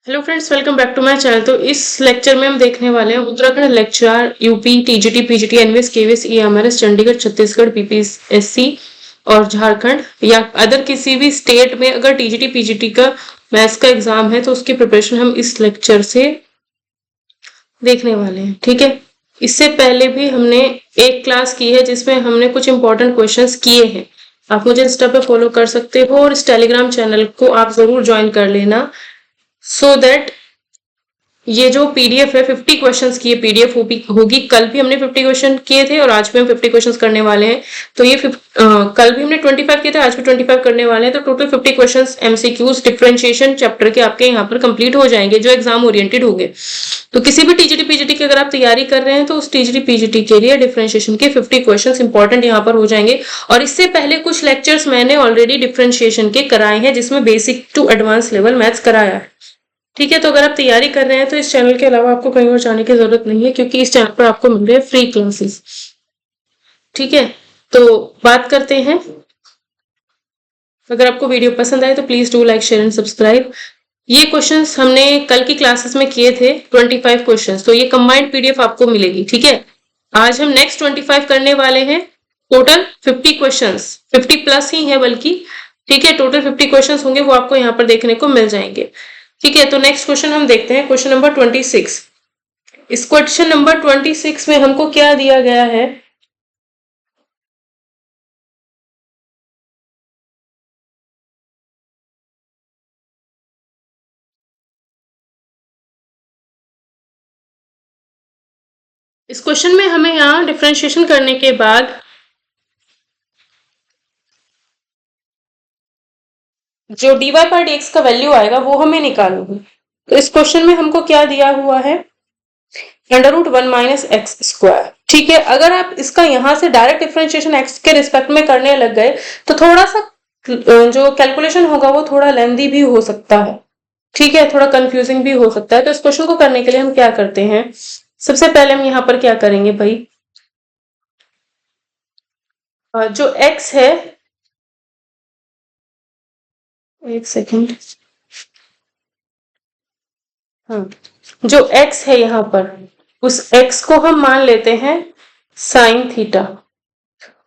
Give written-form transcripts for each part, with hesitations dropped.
Hello friends, welcome back to my channel. तो इस lecture में हम देखने वाले हैं Uttarakhand lecture UP TGT PGT NVS KVS EMRS Chandigarh Chhattisgarh BPSC और झारखंड या अदर किसी भी स्टेट में अगर टीजीटी पीजीटी का मैथ्स का एग्जाम है तो उसकी प्रिपरेशन हम इस लेक्चर से देखने वाले हैं। ठीक है, इससे पहले भी हमने एक क्लास की है जिसमें हमने कुछ इंपॉर्टेंट क्वेश्चंस किए हैं। आप मुझे इंस्टा पे फॉलो कर सकते हो और इस टेलीग्राम चैनल को आप जरूर ज्वाइन कर लेना सो दैट ये जो पीडीएफ है 50 क्वेश्चंस की ये पीडीएफ होगी। कल भी हमने 50 क्वेश्चन किए थे और आज भी हम 50 क्वेश्चंस करने वाले हैं। तो ये कल भी हमने 25 किए थे, आज भी 25 करने वाले हैं। तो total 50 questions MCQs differentiation chapter के आपके यहाँ पर कंप्लीट हो जाएंगे जो एग्जाम ओरिएंटेड होंगे। तो किसी भी टीजीटी पीजीटी की अगर आप तैयारी कर रहे हैं तो उस टीजीटी पीजीटी के लिए डिफरेंशिएशन के 50 क्वेश्चंस इंपॉर्टेंट यहाँ पर हो जाएंगे। और इससे पहले कुछ लेक्चर्स मैंने ऑलरेडी डिफरेंशिएशन के कराए हैं जिसमें basic to advance level maths कराया है। ठीक है, तो अगर आप तैयारी कर रहे हैं तो इस चैनल के अलावा आपको कहीं और जाने की जरूरत नहीं है क्योंकि इस चैनल पर आपको मिल रहे हैं फ्री क्लासेस। ठीक है, तो बात करते हैं। अगर आपको वीडियो पसंद आए तो please do like share and subscribe. ये क्वेश्चंस हमने कल की क्लासेस में किए थे 25 क्वेश्चंस, तो ये कंबाइंड पीडीएफ आपको मिलेगी। ठीक है, आज हम नेक्स्ट 25 करने वाले हैं। टोटल 50 क्वेश्चंस, 50 प्लस ही है बल्कि। ठीक है, टोटल 50 क्वेश्चंस होंगे वो आपको यहाँ पर देखने को मिल जाएंगे। ठीक है, तो नेक्स्ट क्वेश्चन हम देखते हैं, क्वेश्चन नंबर 26। इस क्वेश्चन नंबर 26 में हमको क्या दिया गया है? इस क्वेश्चन में हमें यहाँ डिफरेंशिएशन करने के बाद जो dy पर dx का वैल्यू आएगा वो हमें निकालना है। तो इस क्वेश्चन में हमको क्या दिया हुआ है? √1 माइनस एक्स स्क्वायर। ठीक है, अगर आप इसका यहाँ से डायरेक्ट डिफरेंशिएशन एक्स के रिस्पेक्ट में करने लग गए तो थोड़ा सा जो कैलकुलेशन होगा वो थोड़ा लेंदी भी हो सकता है। ठीक है, थोड़ा कंफ्यूजिंग भी हो सकता है। तो इस क्वेश्चन को करने के लिए हम क्या करते हैं, सबसे पहले हम यहाँ पर क्या करेंगे भाई, जो x है, एक सेकेंड, हाँ, जो x है यहाँ पर उस x को हम मान लेते हैं साइन थीटा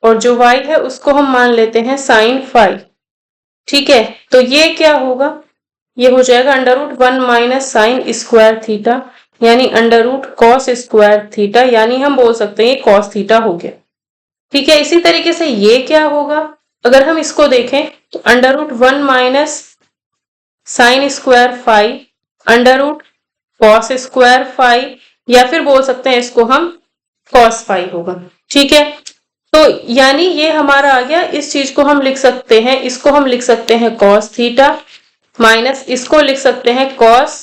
और जो y है उसको हम मान लेते हैं साइन फाई। ठीक है, तो ये क्या होगा, ये हो जाएगा √1 माइनस साइन स्क्वायर थीटा यानी √cos स्क्वायर थीटा, यानी हम बोल सकते हैं ये cos थीटा हो गया। ठीक है, इसी तरीके से ये क्या होगा, अगर हम इसको देखें तो √1 minus sine square phi √cos square phi, या फिर बोल सकते हैं इसको हम cos फाई होगा। ठीक है, तो यानी ये हमारा आ गया। इस चीज को हम लिख सकते हैं, इसको हम लिख सकते हैं cos थीटा माइनस इसको लिख सकते हैं cos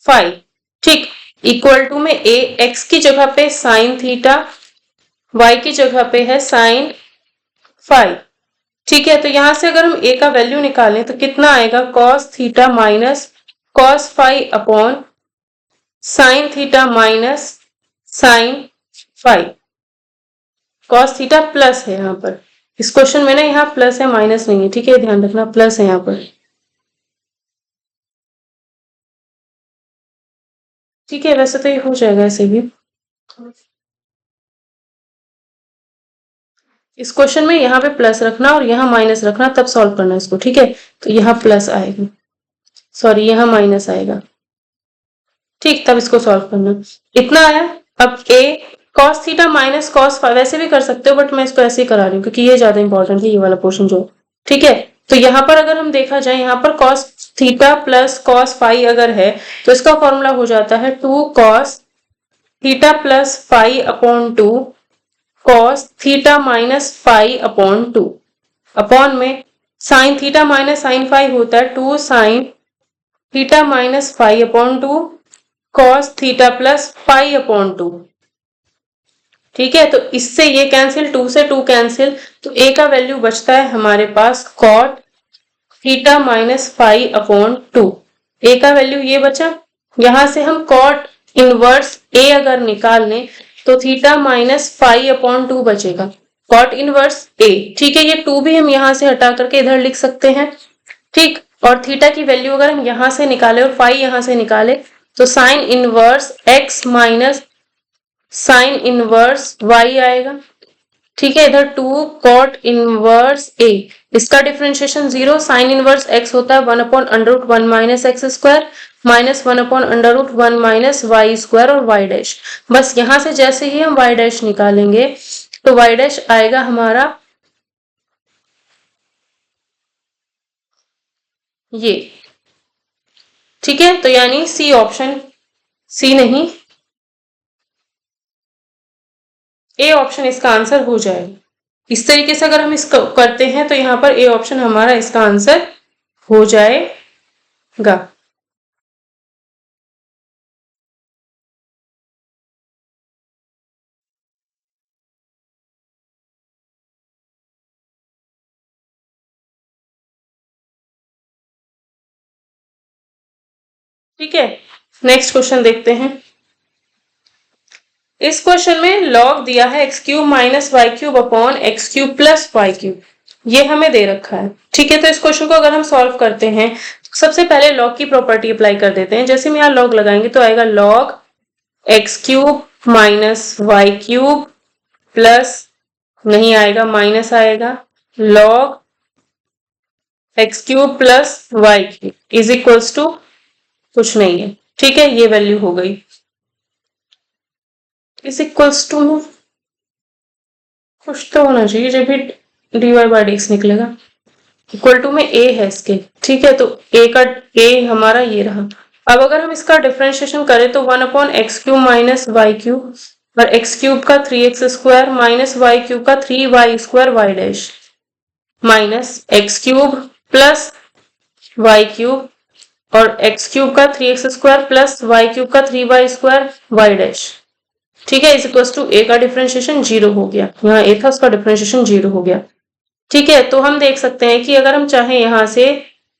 फाई। ठीक, इक्वल टू में a x की जगह पे साइन थीटा, y की जगह पे है साइन फाई। ठीक है, तो यहां से अगर हम a का वैल्यू निकालें तो कितना आएगा, cos theta minus cos phi upon sine theta minus sine phi. cos theta plus है यहाँ पर, इस क्वेश्चन में ना यहाँ प्लस है माइनस नहीं है। ठीक है, ध्यान रखना प्लस है यहाँ पर। ठीक है, वैसे तो ये हो जाएगा ऐसे भी। इस क्वेश्चन में यहाँ पे प्लस रखना और यहाँ माइनस रखना, तब सॉल्व करना इसको। ठीक है, तो यहाँ प्लस आएगा, सॉरी यहाँ माइनस आएगा। ठीक, तब इसको सॉल्व करना, इतना आया। अब a cos theta minus cos phi, वैसे भी कर सकते हो बट मैं इसको ऐसे ही करा रही हूँ क्योंकि ये ज्यादा इंपॉर्टेंट है ये वाला पोर्शन जो। ठीक है, तो यहाँ पर अगर हम देखा जाए, यहाँ पर cos theta plus cos phi अगर है तो इसका फॉर्मूला हो जाता है 2 cos theta plus phi upon 2 cos theta minus phi upon 2, upon में sine theta minus sine phi होता है 2 sine theta minus phi upon 2 cos theta plus phi upon 2। ठीक है, तो इससे ये कैंसिल, 2 से 2 कैंसिल, तो a का वैल्यू बचता है हमारे पास cot theta minus phi upon 2। a का वैल्यू ये बचा, यहां से हम cot इनवर्स a अगर निकाल लें तो थीटा माइनस फाई अपॉन 2 बचेगा, cot इनवर्स a। ठीक है, ये 2 भी हम यहां से हटा करके इधर लिख सकते हैं। ठीक, और थीटा की वैल्यू अगर हम यहां से निकाले और फाई यहां से निकाले तो sine inverse x minus sine inverse y आएगा। ठीक है, इधर 2 कॉट इनवर्स a, इसका डिफरेंशिएशन 0, साइन इनवर्स x होता है 1/√1 minus x square minus 1/√1 minus y square और y डैश। बस यहां से जैसे ही हम y डैश निकालेंगे तो y डैश आएगा हमारा ये। ठीक है, तो यानी सी ऑप्शन, सी नहीं ए ऑप्शन इसका आंसर हो जाएगा। इस तरीके से अगर हम इसको करते हैं तो यहाँ पर ए ऑप्शन हमारा इसका आंसर हो जाएगा। ठीक है, नेक्स्ट क्वेश्चन देखते हैं। इस क्वेश्चन में लॉग दिया है x cube minus y cube upon x cube plus y cube, ये हमें दे रखा है। ठीक है, तो इस क्वेश्चन को अगर हम सॉल्व करते हैं सबसे पहले लॉग की प्रॉपर्टी अप्लाई कर देते हैं। जैसे हम यहाँ लॉग लगाएंगे तो आएगा log x cube minus y cube plus, नहीं आएगा माइनस आएगा, log x cube plus y cube is equals to कुछ नहीं है। ठीक है, ये वैल्यू हो गई। इज इक्वल्स टू में कुछ तो होना चाहिए जब भी dy बाई dx निकलेगा। इक्वल टू में a है इसके। ठीक है, तो a का a हमारा ये रहा। अब अगर हम इसका डिफरेंशिएशन करें तो 1/x cube minus y cube और x क्यूब का 3x square minus y cube का 3y square y dash minus x cube plus y cube और x क्यूब का 3x square plus y cube का 3y स्क्वायर वाई डैश। ठीक है, is equals to ए का differentiation 0 हो गया, यहाँ ए था उसका डिफरेंशिएशन 0 हो गया। ठीक है, तो हम देख सकते हैं कि अगर हम चाहें यहां से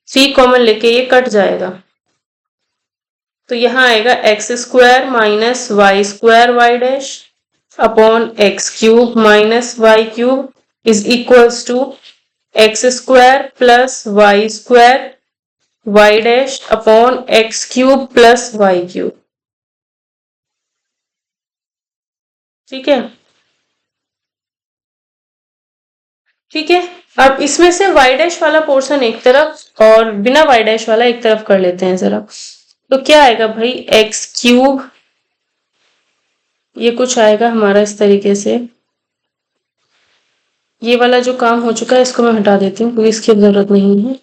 c कॉमन लेके ये कट जाएगा तो यहाँ आएगा x square minus y square y dash upon x cube minus y cube is equals to x square plus y square y dash upon x cube plus y cube. ठीक है, ठीक है, अब इसमें से y डैश वाला portion एक तरफ और बिना y डैश वाला एक तरफ कर लेते हैं जरा। तो क्या आएगा भाई, एक्स क्यूब, ये कुछ आएगा हमारा इस तरीके से। ये वाला जो काम हो चुका है इसको मैं हटा देती हूँ क्योंकि इसकी जरूरत नहीं है।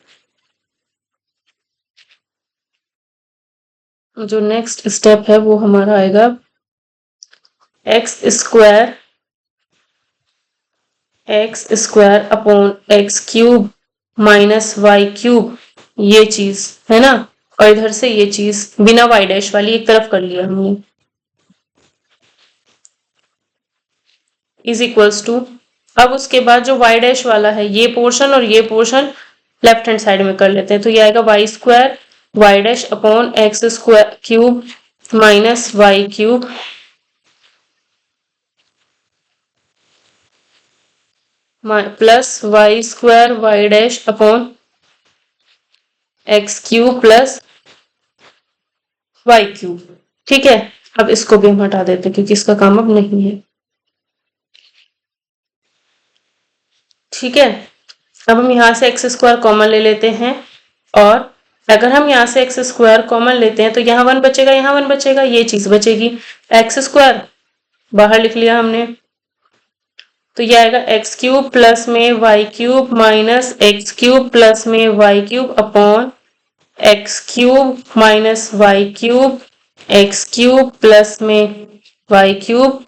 जो नेक्स्ट स्टेप है वो हमारा आएगा x square upon x cube minus y cube, ये चीज है ना, और इधर से ये चीज बिना वाई डैश वाली एक तरफ कर लिया हमने, इज इक्वल्स टू। अब उसके बाद जो वाई डैश वाला है ये पोर्शन और ये पोर्शन लेफ्ट हैंड साइड में कर लेते हैं। तो ये आएगा y square y dash upon x square cube minus y cube plus y square y dash upon x cube plus y cube. ठीक है, अब इसको भी हम हटा देते हैं क्योंकि इसका काम अब नहीं है। ठीक है, अब हम यहाँ से एक्स स्क्वायर कॉमन ले लेते हैं और अगर हम यहाँ से एक्स स्क्वायर कॉमन लेते हैं तो यहाँ 1 बचेगा, यहाँ 1 बचेगा, ये चीज बचेगी। एक्स स्क्वायर बाहर लिख लिया हमने, तो ये आएगा एक्स क्यूब प्लस में y cube minus x cube plus में y cube upon x cube minus y cube x cube plus में y cube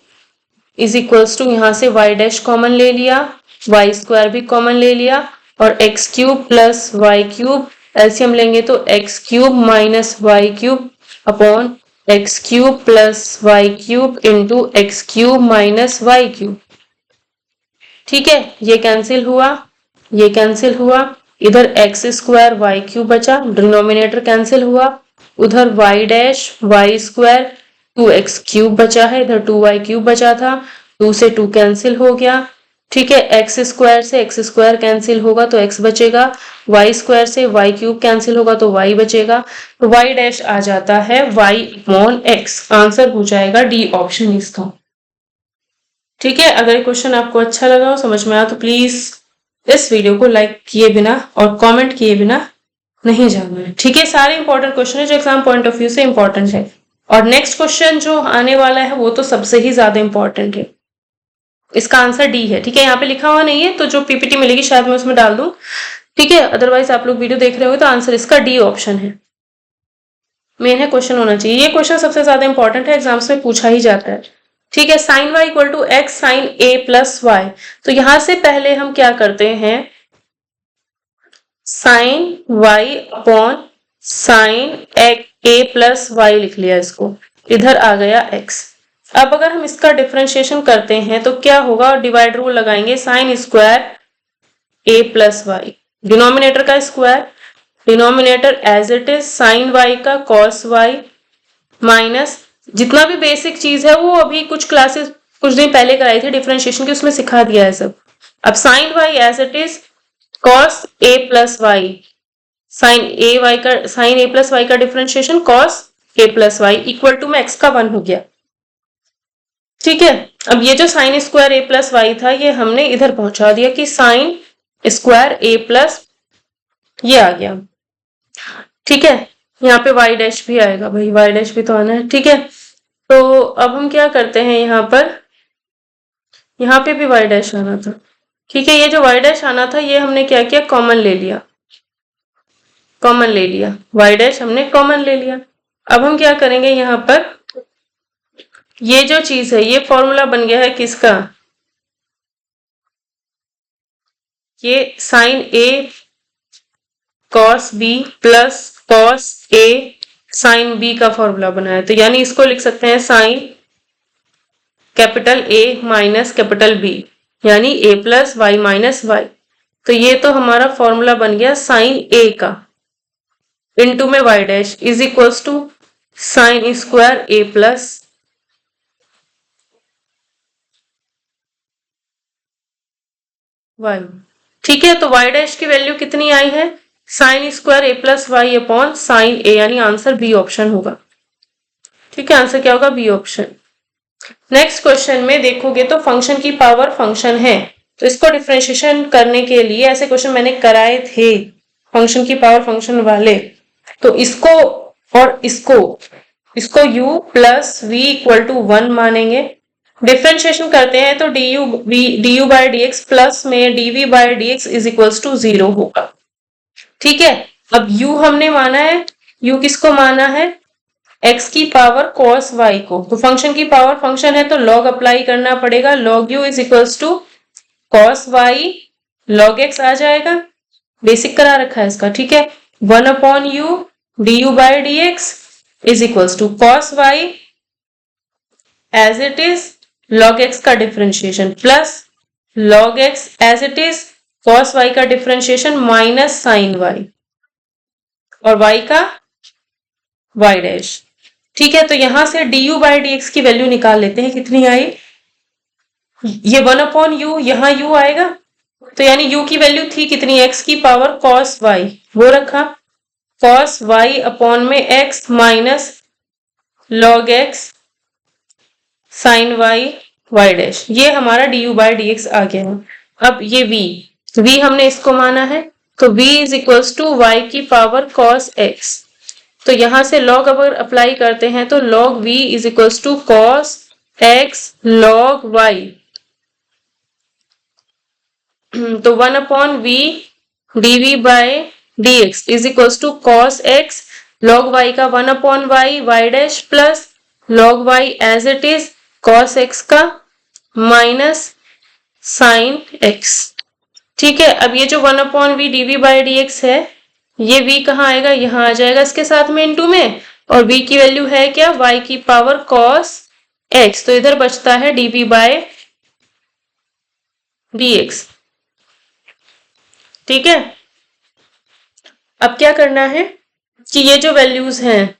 is equals to, यहाँ से वाई डैश कॉमन ले लिया, वाई स्क्वायर भी कॉमन ले लिया और x cube plus y cube LCM लेंगे तो x cube minus y cube upon x cube plus y cube into x cube minus y cube. ठीक है, ये कैंसिल हुआ, ये कैंसिल हुआ, इधर एक्स स्क्वायर वाई क्यूब बचा, डिनोमिनेटर कैंसिल हुआ, उधर y dash y square 2x cube बचा है, इधर 2y क्यूब बचा था, 2 से 2 कैंसिल हो गया, ठीक है, एक्स स्क्वायर से एक्स स्क्वायर कैंसिल होगा तो एक्स बचेगा, वाई स्क्वायर से वाई क्यूब कैंसिल होगा तो वाई बचेगा, तो वाई डैश आ जाता है वाई अपॉन एक्स। आंसर हो जाएगा डी ऑप्शन इसका। ठीक है, अगर क्वेश्चन आपको अच्छा लगा हो, समझ में आया, तो प्लीज इस वीडियो को लाइक किए बिना और कमेंट किए बिना नहीं जाना है। ठीक है, सारे इंपॉर्टेंट क्वेश्चन है जो एग्जाम पॉइंट ऑफ व्यू से इंपॉर्टेंट है। और नेक्स्ट क्वेश्चन जो आने वाला है वो तो सबसे ही ज्यादा इंपॉर्टेंट है। इसका आंसर डी है। ठीक है, यहाँ पे लिखा हुआ नहीं है तो जो पीपीटी मिलेगी शायद मैं उसमें डाल दूं। ठीक है, अदरवाइज आप लोग वीडियो देख रहे हो तो आंसर इसका डी ऑप्शन है। मेन है क्वेश्चन होना चाहिए, ये क्वेश्चन सबसे ज्यादा इंपॉर्टेंट है, एग्जाम्स में पूछा ही जाता है। ठीक है, sine y equal to x sine a plus y. तो यहां से पहले हम क्या करते हैं, sine y upon sine a plus y लिख लिया, इसको इधर आ गया एक्स। अब अगर हम इसका डिफरेंशिएशन करते हैं तो क्या होगा, डिवाइड रूल लगाएंगे, sine square a plus y, denominator का square, denominator as it is sine y का कॉस वाई, माइनस जितना भी बेसिक चीज है वो अभी कुछ क्लासेस कुछ दिन पहले कराई थी डिफरेंशिएशन की, उसमें सिखा दिया है सब। अब sine y as it is cos a plus y, sine a plus y का differentiation cos a plus y equal to में एक्स का 1 हो गया। ठीक है, अब ये जो sine square a plus y था ये हमने इधर पहुंचा दिया कि साइन स्क्वायर ए प्लस ये आ गया। ठीक है, यहाँ पे वाई डैश भी आएगा, भाई वाई डैश भी तो आना है। ठीक है, तो अब हम क्या करते हैं, यहाँ पे भी वाई डैश आना था। ठीक है, ये जो वाई डैश आना था ये हमने क्या किया, कॉमन ले लिया, वाई डैश हमने कॉमन ले लिया। अब हम क्या करेंगे, यहाँ पर ये जो चीज है ये फॉर्मूला बन गया है किसका, ये sine a cos b plus cos a sine b का फॉर्मूला बना है। तो यानी इसको लिख सकते हैं sine capital A minus capital B, यानी a plus y minus y. तो ये तो हमारा फॉर्मूला बन गया साइन ए का, इनटू में y dash is equals to sine square a plus y. ठीक है, तो वाई डैश की वैल्यू कितनी आई है, sign square a plus y upon sine ए, यानी आंसर बी ऑप्शन होगा। ठीक है, आंसर क्या होगा, बी ऑप्शन। नेक्स्ट क्वेश्चन में देखोगे तो फंक्शन की पावर फंक्शन है, तो इसको डिफरेंशिएशन करने के लिए ऐसे क्वेश्चन मैंने कराए थे फंक्शन की पावर फंक्शन वाले। तो इसको और इसको u plus v equal to 1 मानेंगे, डिफरेंशिएशन करते हैं तो d by d x plus में d v by d x is equals to 0 होगा। ठीक है, अब u हमने माना है, u किसको माना है, x की पावर cos y को। तो फंक्शन की पावर फंक्शन है तो log अप्लाई करना पड़ेगा, log u is equals to cos y log x आ जाएगा, बेसिक करा रखा है इसका। ठीक है, 1 upon u du by d x is equals to cos y as it is log x का differentiation plus log x as it is cos y का डिफरेंशिएशन माइनस साइन y और y का y डैश। ठीक है, तो यहां से du by d x की वैल्यू निकाल लेते हैं, कितनी आई, ये 1 अपॉन u, यहां u आएगा तो यानी u की वैल्यू थी कितनी, x की पावर cos y, वो रखा, cos y अपॉन में x minus log x sine y y dash, ये हमारा du बाई डी एक्स आ गया है। अब ये v हमने इसको माना है तो v is equals to y की पावर cos x। तो यहां से log अगर अप्लाई करते हैं तो log v is equals to cos x log y, तो 1 upon v dv by dx is equals to cos x log y का 1 upon y dash plus log y as it is cos x का minus sine x। ठीक है, अब ये जो 1 upon v dv by dx है ये v कहाँ आएगा, यहां आ जाएगा इसके साथ में इनटू में, और v की वैल्यू है क्या, y की पावर cos x, तो इधर बचता है dv बाय dx। ठीक है, अब क्या करना है कि ये जो वैल्यूज हैं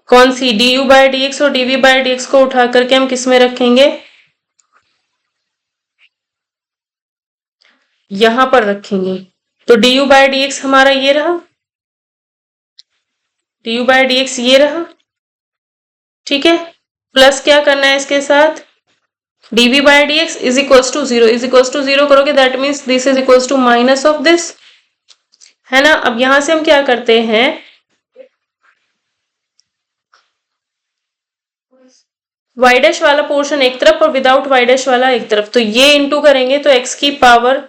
कौन सी, du बाय dx और dv बाय dx को उठा करके हम किस में रखेंगे, यहां पर रखेंगे तो du बाय dx हमारा ये रहा, du बाय dx ये रहा, ठीक है। प्लस क्या करना है इसके साथ, dv by dx is equals to zero, is equals to zero करोगे that means this is equals to minus of this, है ना। अब यहां से हम क्या करते हैं, y डैश वाला पोर्शन एक तरफ और विदाउट y डैश वाला एक तरफ, तो ये इंटू करेंगे तो x की पावर,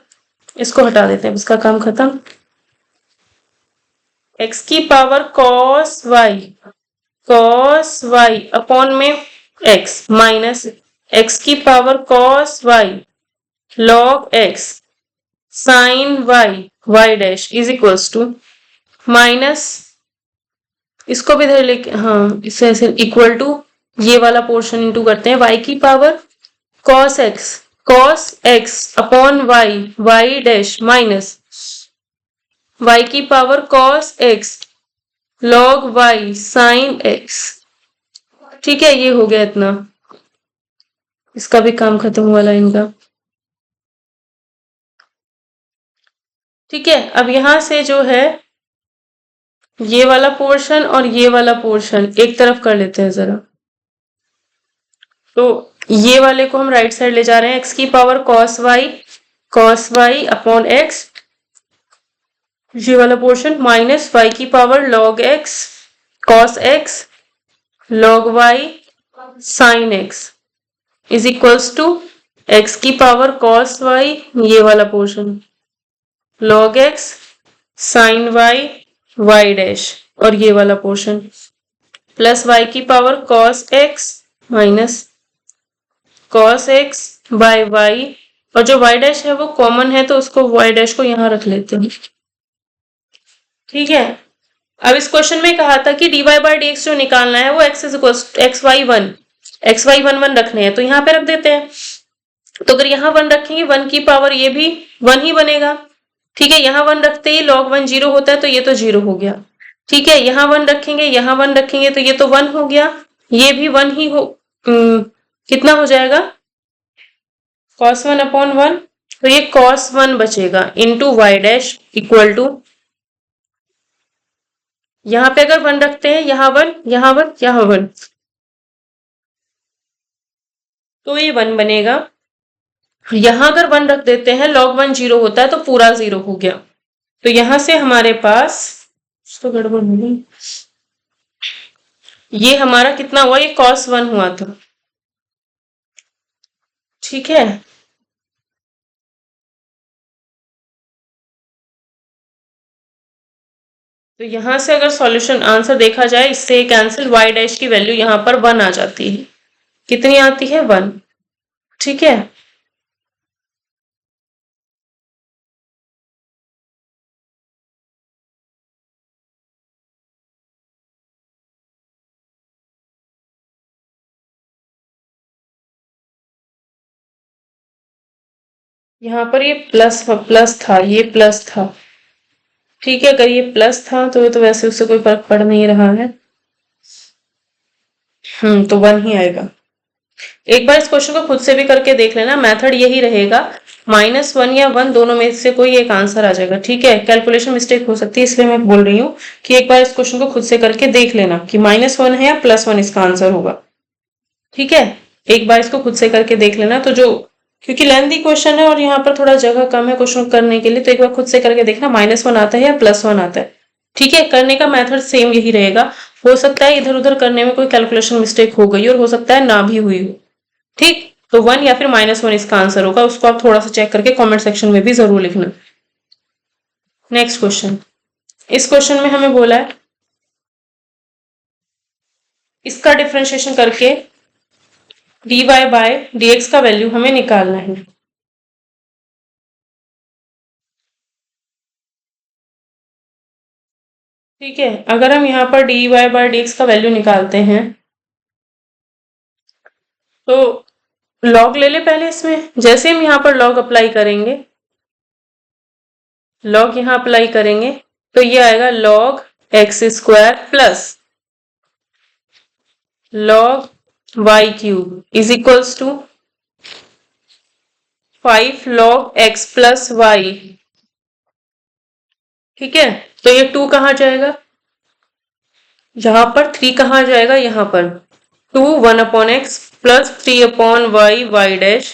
इसको हटा देते हैं, इसका काम खत्म, x की पावर cos y अपॉन में x माइनस x की power cos y log x sin y dash is equals to minus, इसको भी इधर लेके, हाँ इससे ऐसे इक्वल टू ये वाला पोर्शन इंटू करते हैं, y की power cos x upon y dash minus y की power cos x log y sin x, ठीक है। ये हो गया इतना, इसका भी काम खत्म हुआ लाइन का, ठीक है। अब यहां से जो है ये वाला पोर्शन और ये वाला पोर्शन एक तरफ कर लेते हैं जरा, तो ये वाले को हम राइट साइड ले जा रहे हैं, x की power cos y upon x, ये वाला पोर्शन माइनस y की power log x cos x log y sin x is equals to x की पावर cos y, ये वाला portion log x sin y dash और ये वाला पोर्शन प्लस y की power cos x minus cos x by y, और जो y dash है वो कॉमन है तो उसको y डैश को यहां रख लेते हैं, ठीक है। अब इस क्वेश्चन में कहा था कि dy बाय dx जो निकालना है वो x y 1 रखने हैं, तो यहाँ पे रख देते हैं। तो अगर यहाँ 1 रखेंगे 1 की पावर ये भी 1 ही बनेगा, ठीक है। यहाँ 1 रखते ही log 1 0 होता है तो ये तो 0 हो गया, ठीक है। यहाँ 1 रखेंगे, यहाँ 1 रखेंगे तो ये तो 1 हो गया, ये भी 1 ही हो, कितना हो जाएगा cos 1 अपॉन 1, तो ये cos 1 बचेगा into y dash equal to, यहाँ पे अगर 1 रखते हैं, यहाँ 1 यहाँ 1 यहाँ 1, तो ये 1 बनेगा। यहां अगर 1 रख देते हैं log 1 0 होता है तो पूरा 0 हो गया, तो यहां से हमारे पास तो गड़बड़ हो गई, ये हमारा कितना हुआ, ये cos 1 हुआ था, ठीक है। तो यहां से अगर सॉल्यूशन आंसर देखा जाए, इससे कैंसिल y डैश की वैल्यू यहां पर 1 आ जाती है, कितनी आती है 1, ठीक है। यहाँ पर ये प्लस था, ये प्लस था, ठीक है। अगर ये प्लस था तो वैसे उससे कोई फर्क पड़ नहीं रहा है, तो 1 ही आएगा। एक बार इस क्वेश्चन को खुद से भी करके देख लेना, मेथड यही रहेगा, -1 या 1 दोनों में से कोई एक आंसर आ जाएगा, ठीक है। कैलकुलेशन मिस्टेक हो सकती है, इसलिए मैं बोल रही हूँ कि एक बार इस क्वेश्चन को खुद से करके देख लेना कि -1 है या +1 इसका आंसर होगा, ठीक है। एक बार इसको खुद से करके देख लेना, तो जो क्योंकि लेंथी क्वेश्चन है और यहाँ पर थोड़ा जगह कम है क्वेश्चन करने के लिए, तो एक बार खुद से करके देखना -1 आता है या +1 आता है, ठीक है। करने का मेथड सेम यही रहेगा, हो सकता है इधर उधर करने में कोई कैलकुलेशन मिस्टेक हो गई और हो सकता है ना भी हुई हो, ठीक। तो 1 या फिर -1 इसका आंसर होगा, उसको आप थोड़ा सा चेक करके कमेंट सेक्शन में भी जरूर लिखना। नेक्स्ट क्वेश्चन, इस क्वेश्चन में हमें बोला है इसका डिफरेंशिएशन करके dy बाय dx का वैल्यू हमें निकालना है, ठीक है। अगर हम यहाँ पर dy बाय dx का वैल्यू निकालते हैं तो log ले ले पहले, इसमें जैसे हम यहाँ पर log अप्लाई करेंगे, log यहाँ अप्लाई करेंगे तो ये आएगा log x square plus log y cube is equals to 5 log x plus y. ठीक है, तो ये 2 कहाँ जाएगा, यहाँ पर 3 कहाँ जाएगा, यहाँ पर 2 1 upon x plus 3 upon y y dash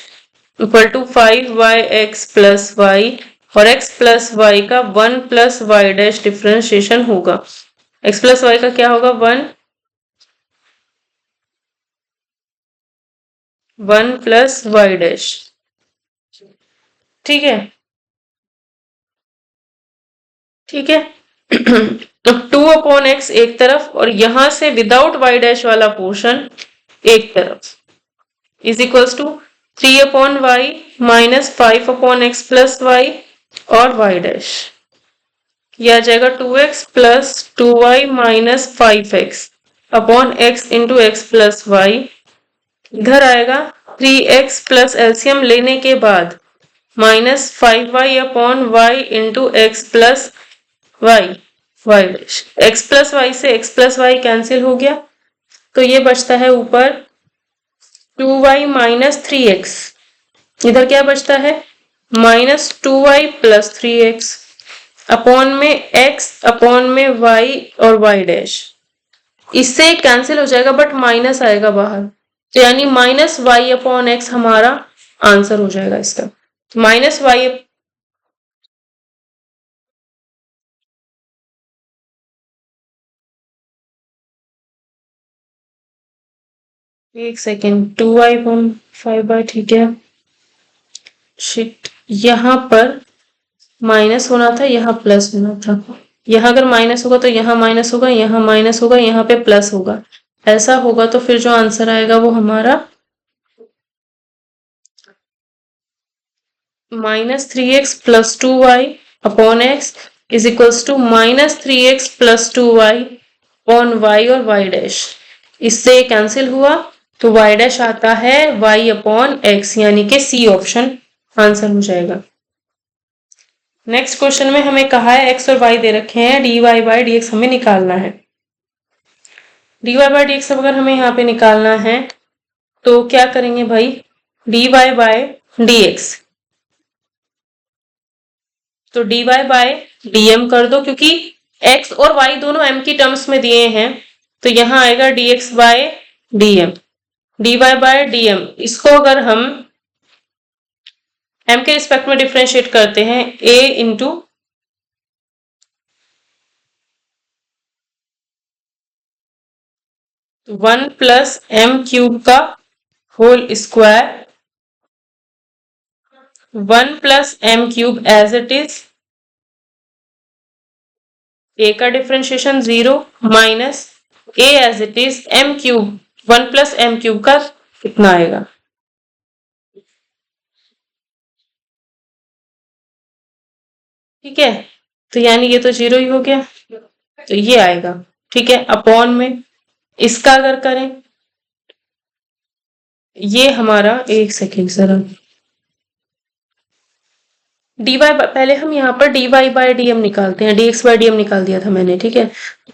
equal to 5y(x plus y, और x प्लस वाई का 1 प्लस वाई डैश डिफ्रेंशिएशन होगा। x प्लस वाई का क्या होगा, 1 प्लस वाई डैश। ठीक है, ठीक है। तो 2 अपॉन एक्स एक तरफ और यहां से विदाउट वाई डैश वाला पोर्शन एक तरफ is equals to 3 upon y minus 5 upon x plus y और वाई डैश। यह आ जाएगा 2x plus 2y minus 5x upon x into x plus y. इधर आएगा 3x प्लस एलसीएम लेने के बाद minus 5y upon y into x plus y y dash. X plus y से एक्स प्लस वाई कैंसिल हो गया, तो ये बचता है ऊपर 2y माइनस 3x। इधर क्या बचता है, minus 2y plus 3x upon में x अपॉन में y और y डैश। इससे कैंसिल हो जाएगा बट माइनस आएगा बाहर, तो यानी माइनस वाई अपॉन एक्स हमारा आंसर हो जाएगा इसका। माइनस वाई, एक सेकेंड, 2y अपॉन 5y, ठीक है। शिट, यहाँ पर माइनस होना था, यहाँ प्लस होना था। यहाँ अगर माइनस होगा तो यहाँ माइनस होगा, यहाँ माइनस होगा, यहाँ पे प्लस होगा। ऐसा होगा तो फिर जो आंसर आएगा वो हमारा minus 3x plus 2y upon x is equals to minus 3x plus 2y upon y और y डैश। इससे कैंसिल हुआ तो y डैश आता है y अपॉन एक्स, यानी कि सी ऑप्शन आंसर हो जाएगा। नेक्स्ट क्वेश्चन में हमें कहा है x और y दे रखे हैं, dy बाय dx हमें निकालना है। dy बाय dx अगर हमें यहाँ पे निकालना है तो क्या करेंगे भाई, dy बाय dx, तो dy बाय dm कर दो, क्योंकि x और y दोनों m की टर्म्स में दिए हैं, तो यहाँ आएगा dx by dm। dy by dm, इसको अगर हम m के रिस्पेक्ट में डिफ्रेंशिएट करते हैं, a into 1 plus m cube का whole square 1 plus m cube as it is, a का differentiation 0 minus a as it is m cube 1 plus m cube का कितना आएगा। ठीक है, तो यानी ये तो 0 ही हो गया, तो ये आएगा। ठीक है, अपॉन में इसका अगर करें, ये हमारा, एक सेकेंड जरा, dy पहले हम यहाँ पर dy बाय dm निकालते हैं, dx बाय dm निकाल दिया था मैंने। ठीक है,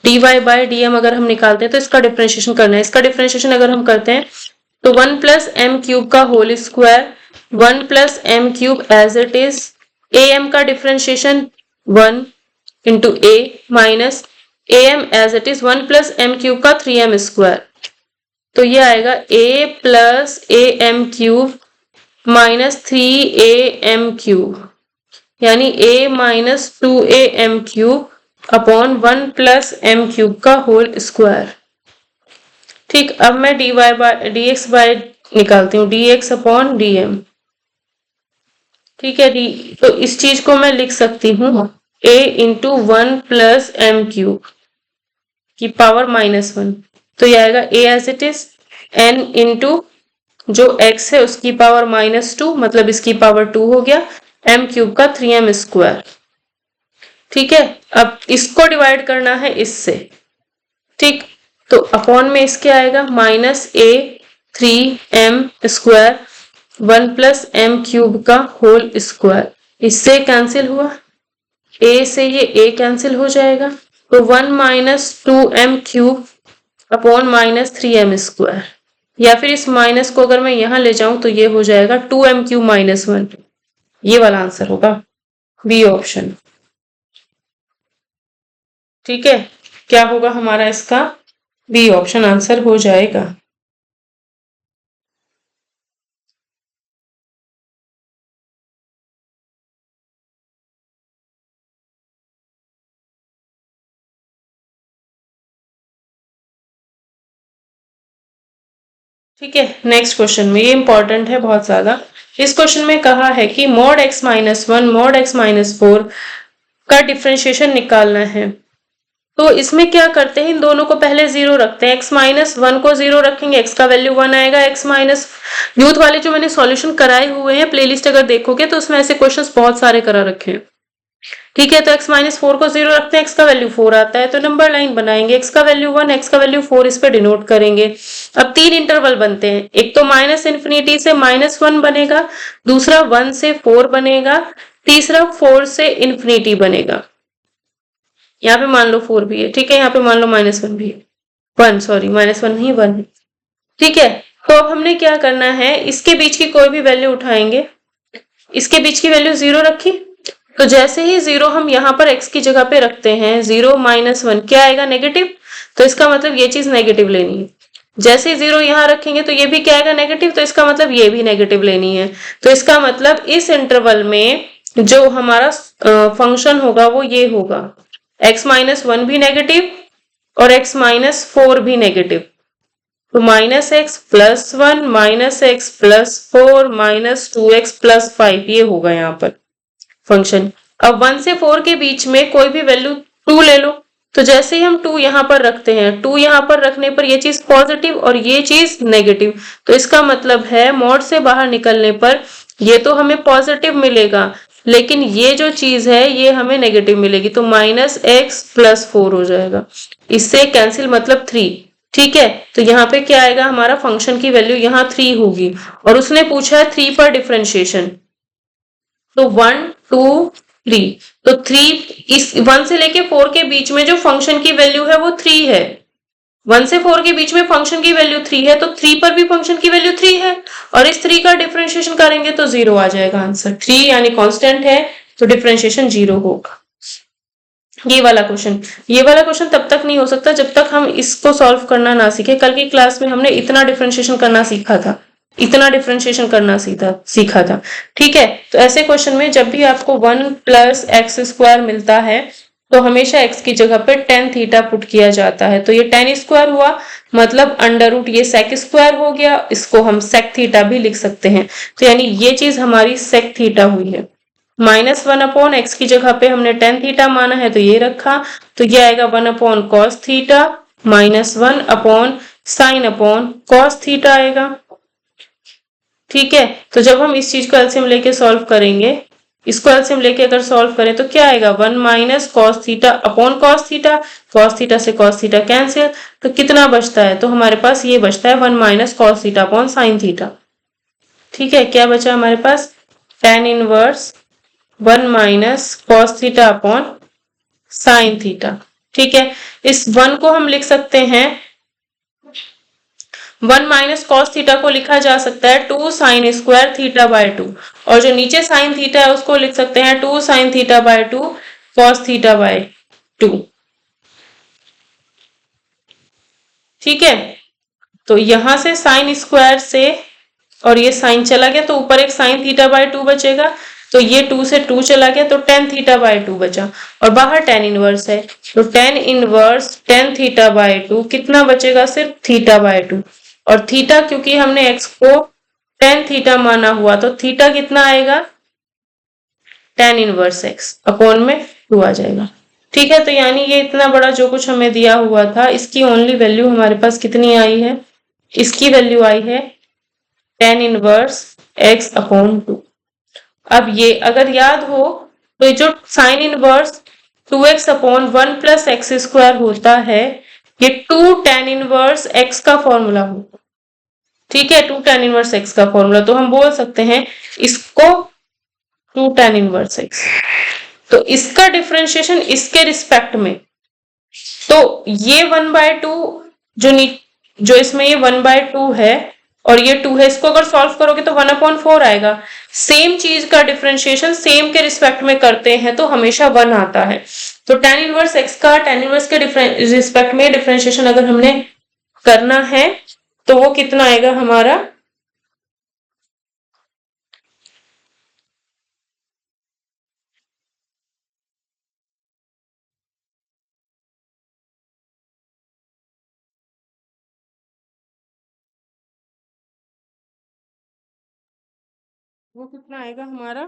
dy बाय dm अगर हम निकालते हैं तो इसका डिफ्रेंशिएशन करना है। इसका डिफ्रेंशिएशन अगर हम करते हैं तो 1 प्लस m क्यूब का whole square 1 plus m cube as it is, am का differentiation 1 into a minus am as it is 1 plus m cube का 3m स्क्वायर, तो ये आएगा a plus am cube minus 3am cube, यानी a minus 2am cube upon 1 plus m cube का whole square. ठीक, अब मैं dx बाय निकालती हूँ, dx अपॉन dm। ठीक है, तो इस चीज को मैं लिख सकती हूँ a into 1 plus m cube की पावर माइनस 1, तो ये आएगा a as it is n into जो x है उसकी पावर माइनस 2, मतलब इसकी पावर 2 हो गया, m क्यूब का 3m स्क्वायर। ठीक है, अब इसको डिवाइड करना है इससे। ठीक, तो अपॉन में इसके आएगा minus a 3m square 1 plus m cube का होल स्क्वायर, इससे कैंसिल हुआ, a से ये a कैंसिल हो जाएगा, तो 1 minus 2m cube upon minus 3m square, या फिर इस माइनस को अगर मैं यहाँ ले जाऊं तो ये हो जाएगा 2m क्यूब माइनस 1, ये वाला आंसर होगा बी ऑप्शन। ठीक है, क्या होगा हमारा इसका? बी ऑप्शन आंसर हो जाएगा। ठीक है, नेक्स्ट क्वेश्चन में, ये इंपॉर्टेंट है बहुत ज्यादा। इस क्वेश्चन में कहा है कि mod x minus one mod x minus four का डिफ्रेंशिएशन निकालना है। तो इसमें क्या करते हैं, इन दोनों को पहले जीरो रखते हैं, x माइनस वन को जीरो रखेंगे, x का वैल्यू वन आएगा। x माइनस यूथ वाले जो मैंने सॉल्यूशन कराए हुए हैं, प्लेलिस्ट अगर देखोगे तो उसमें ऐसे क्वेश्चंस बहुत सारे करा रखे हैं। ठीक है, तो x माइनस फोर को जीरो रखते हैं, x का वैल्यू फोर आता है, तो नंबर लाइन बनाएंगे, x का वैल्यू वन, x का वैल्यू फोर, इस पे डिनोट करेंगे। अब तीन इंटरवल बनते हैं, एक तो माइनस इन्फिनिटी से माइनस वन बनेगा, दूसरा वन से फोर बनेगा, तीसरा फोर से इन्फिनिटी बनेगा। यहाँ पे मान लो फोर भी है, ठीक है, यहाँ पे मान लो माइनस वन भी है, वन, सॉरी माइनस वन नहीं, वन है। ठीक है, तो अब हमने क्या करना है, इसके बीच की कोई भी वैल्यू उठाएंगे, इसके बीच की वैल्यू जीरो रखी, तो जैसे ही जीरो हम यहाँ पर x की जगह पे रखते हैं, जीरो माइनस वन क्या आएगा, नेगेटिव, तो इसका मतलब ये चीज नेगेटिव लेनी है। जैसे ही जीरो यहाँ रखेंगे तो ये भी क्या आएगा, नेगेटिव, तो इसका मतलब ये भी नेगेटिव लेनी है। तो इसका मतलब इस इंटरवल में जो हमारा फंक्शन होगा वो ये होगा, x माइनस वन भी नेगेटिव और x माइनस फोर भी नेगेटिव, तो minus x plus one minus x plus four minus two x plus five, ये होगा यहाँ पर फंक्शन। अब वन से फोर के बीच में कोई भी वैल्यू टू ले लो, तो जैसे ही हम टू यहाँ पर रखते हैं, टू यहाँ पर रखने पर ये चीज पॉजिटिव और ये चीज नेगेटिव, तो इसका मतलब है मॉड से बाहर निकलने पर ये तो हमें पॉजिटिव मिलेगा, लेकिन ये जो चीज है ये हमें नेगेटिव मिलेगी, तो माइनस एक्स प्लस फोर हो जाएगा, इससे कैंसिल मतलब थ्री। ठीक है, तो यहाँ पे क्या आएगा, हमारा फंक्शन की वैल्यू यहाँ थ्री होगी, और उसने पूछा है थ्री पर डिफरेंशिएशन, तो वन टू थ्री, तो थ्री, इस वन से लेके फोर के बीच में जो फंक्शन की वैल्यू है वो थ्री है, वन से फोर के बीच में फंक्शन की वैल्यू थ्री है, तो थ्री पर भी फंक्शन की वैल्यू थ्री है, और इस थ्री का डिफरेंशिएशन करेंगे तो जीरो आ जाएगा आंसर, थ्री यानी कांस्टेंट है, तो डिफरेंशिएशन जीरो होगा। ये वाला क्वेश्चन तब तक नहीं हो सकता जब तक हम इसको सॉल्व करना ना सीखे। कल की क्लास में हमने इतना डिफरेंशिएशन करना सीखा था, इतना डिफरेंशिएशन करना सीखा था। ठीक है, तो ऐसे क्वेश्चन में जब भी आपको वन प्लस एक्स स्क्वायर मिलता है तो हमेशा x की जगह पे टेन थीटा पुट किया जाता है, तो ये टेन स्क्वायर हुआ, मतलब अंडर रूट ये सेक स्क्वायर हो गया, इसको हम सेक थीटा भी लिख सकते हैं, तो यानी ये चीज हमारी सेक थीटा हुई है। माइनस वन अपॉन एक्स की जगह पे हमने टेन थीटा माना है तो ये रखा, तो ये आएगा one upon cos theta minus one upon sine upon cos theta आएगा। ठीक है, तो जब हम इस चीज को एलसीएम लेके सॉल्व करेंगे, इसको एलसीएम लेके अगर सॉल्व करें तो क्या आएगा, one minus cos theta upon cos theta से कॉस थीटा कैंसिल, तो कितना बचता है, तो हमारे पास ये बचता है one minus cos theta upon sine theta. ठीक है, क्या बचा हमारे पास, tan inverse one minus cos theta upon sine theta. ठीक है, इस वन को हम लिख सकते हैं, वन माइनस कॉस थीटा को लिखा जा सकता है two sine square theta by two, और जो नीचे साइन थीटा है उसको लिख सकते हैं two sine theta by two cos theta by two. ठीक है, तो यहां से साइन स्क्वायर से और ये साइन चला गया तो ऊपर एक साइन थीटा बाय टू बचेगा, तो ये टू से टू चला गया तो टेन थीटा बाय टू बचा, और बाहर टेन इनवर्स है, तो tan inverse tan theta by to, कितना बचेगा, सिर्फ थीटा बाय टू, और थीटा क्योंकि हमने एक्स को टेन थीटा माना हुआ तो थीटा कितना आएगा, टेन इनवर्स एक्स अपॉन में टू आ जाएगा। ठीक है, तो यानी ये इतना बड़ा जो कुछ हमें दिया हुआ था इसकी ओनली वैल्यू हमारे पास कितनी आई है, इसकी वैल्यू आई है tan inverse x upon two. अब ये अगर याद हो तो जो sine inverse two x upon one plus x square होता है, ये टू टेन इनवर्स एक्स का फॉर्मूला होगा। ठीक है, टू टेन इनवर्स एक्स का फॉर्मूला, तो हम बोल सकते हैं इसको टू टेन इनवर्स एक्स, तो इसका डिफरेंशिएशन इसके रिस्पेक्ट में, तो ये वन बाय टू जो इसमें ये वन बाय टू है, और ये 2 है, इसको अगर सॉल्व करोगे तो 1/4 आएगा। सेम चीज का डिफरेंशिएशन सेम के रिस्पेक्ट में करते हैं तो हमेशा 1 आता है। तो tan इनवर्स x का tan इनवर्स के रिस्पेक्ट में डिफरेंशिएशन अगर हमने करना है तो वो कितना आएगा हमारा, वो कितना आएगा हमारा,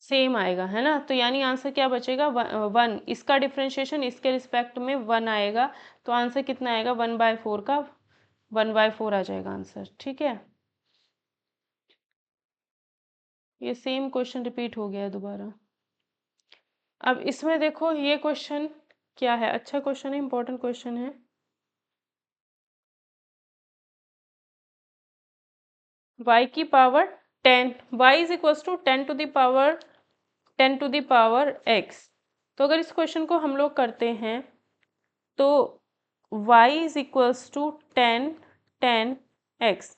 सेम आएगा, है ना। तो यानी आंसर क्या बचेगा, 1। इसका डिफरेंशिएशन इसके रिस्पेक्ट में 1 आएगा, तो आंसर कितना आएगा, 1/4 का 1/4 आ जाएगा आंसर। ठीक है, ये सेम क्वेश्चन रिपीट हो गया है दोबारा। अब इसमें देखो ये क्वेश्चन क्या है, अच्छा क्वेश्चन है, इंपॉर्टेंट क्वेश्चन है। y की पावर 10, y is equals to 10 to the power x। तो अगर इस क्वेश्चन को हम लोग करते हैं तो y इज इक्वल्स टू 10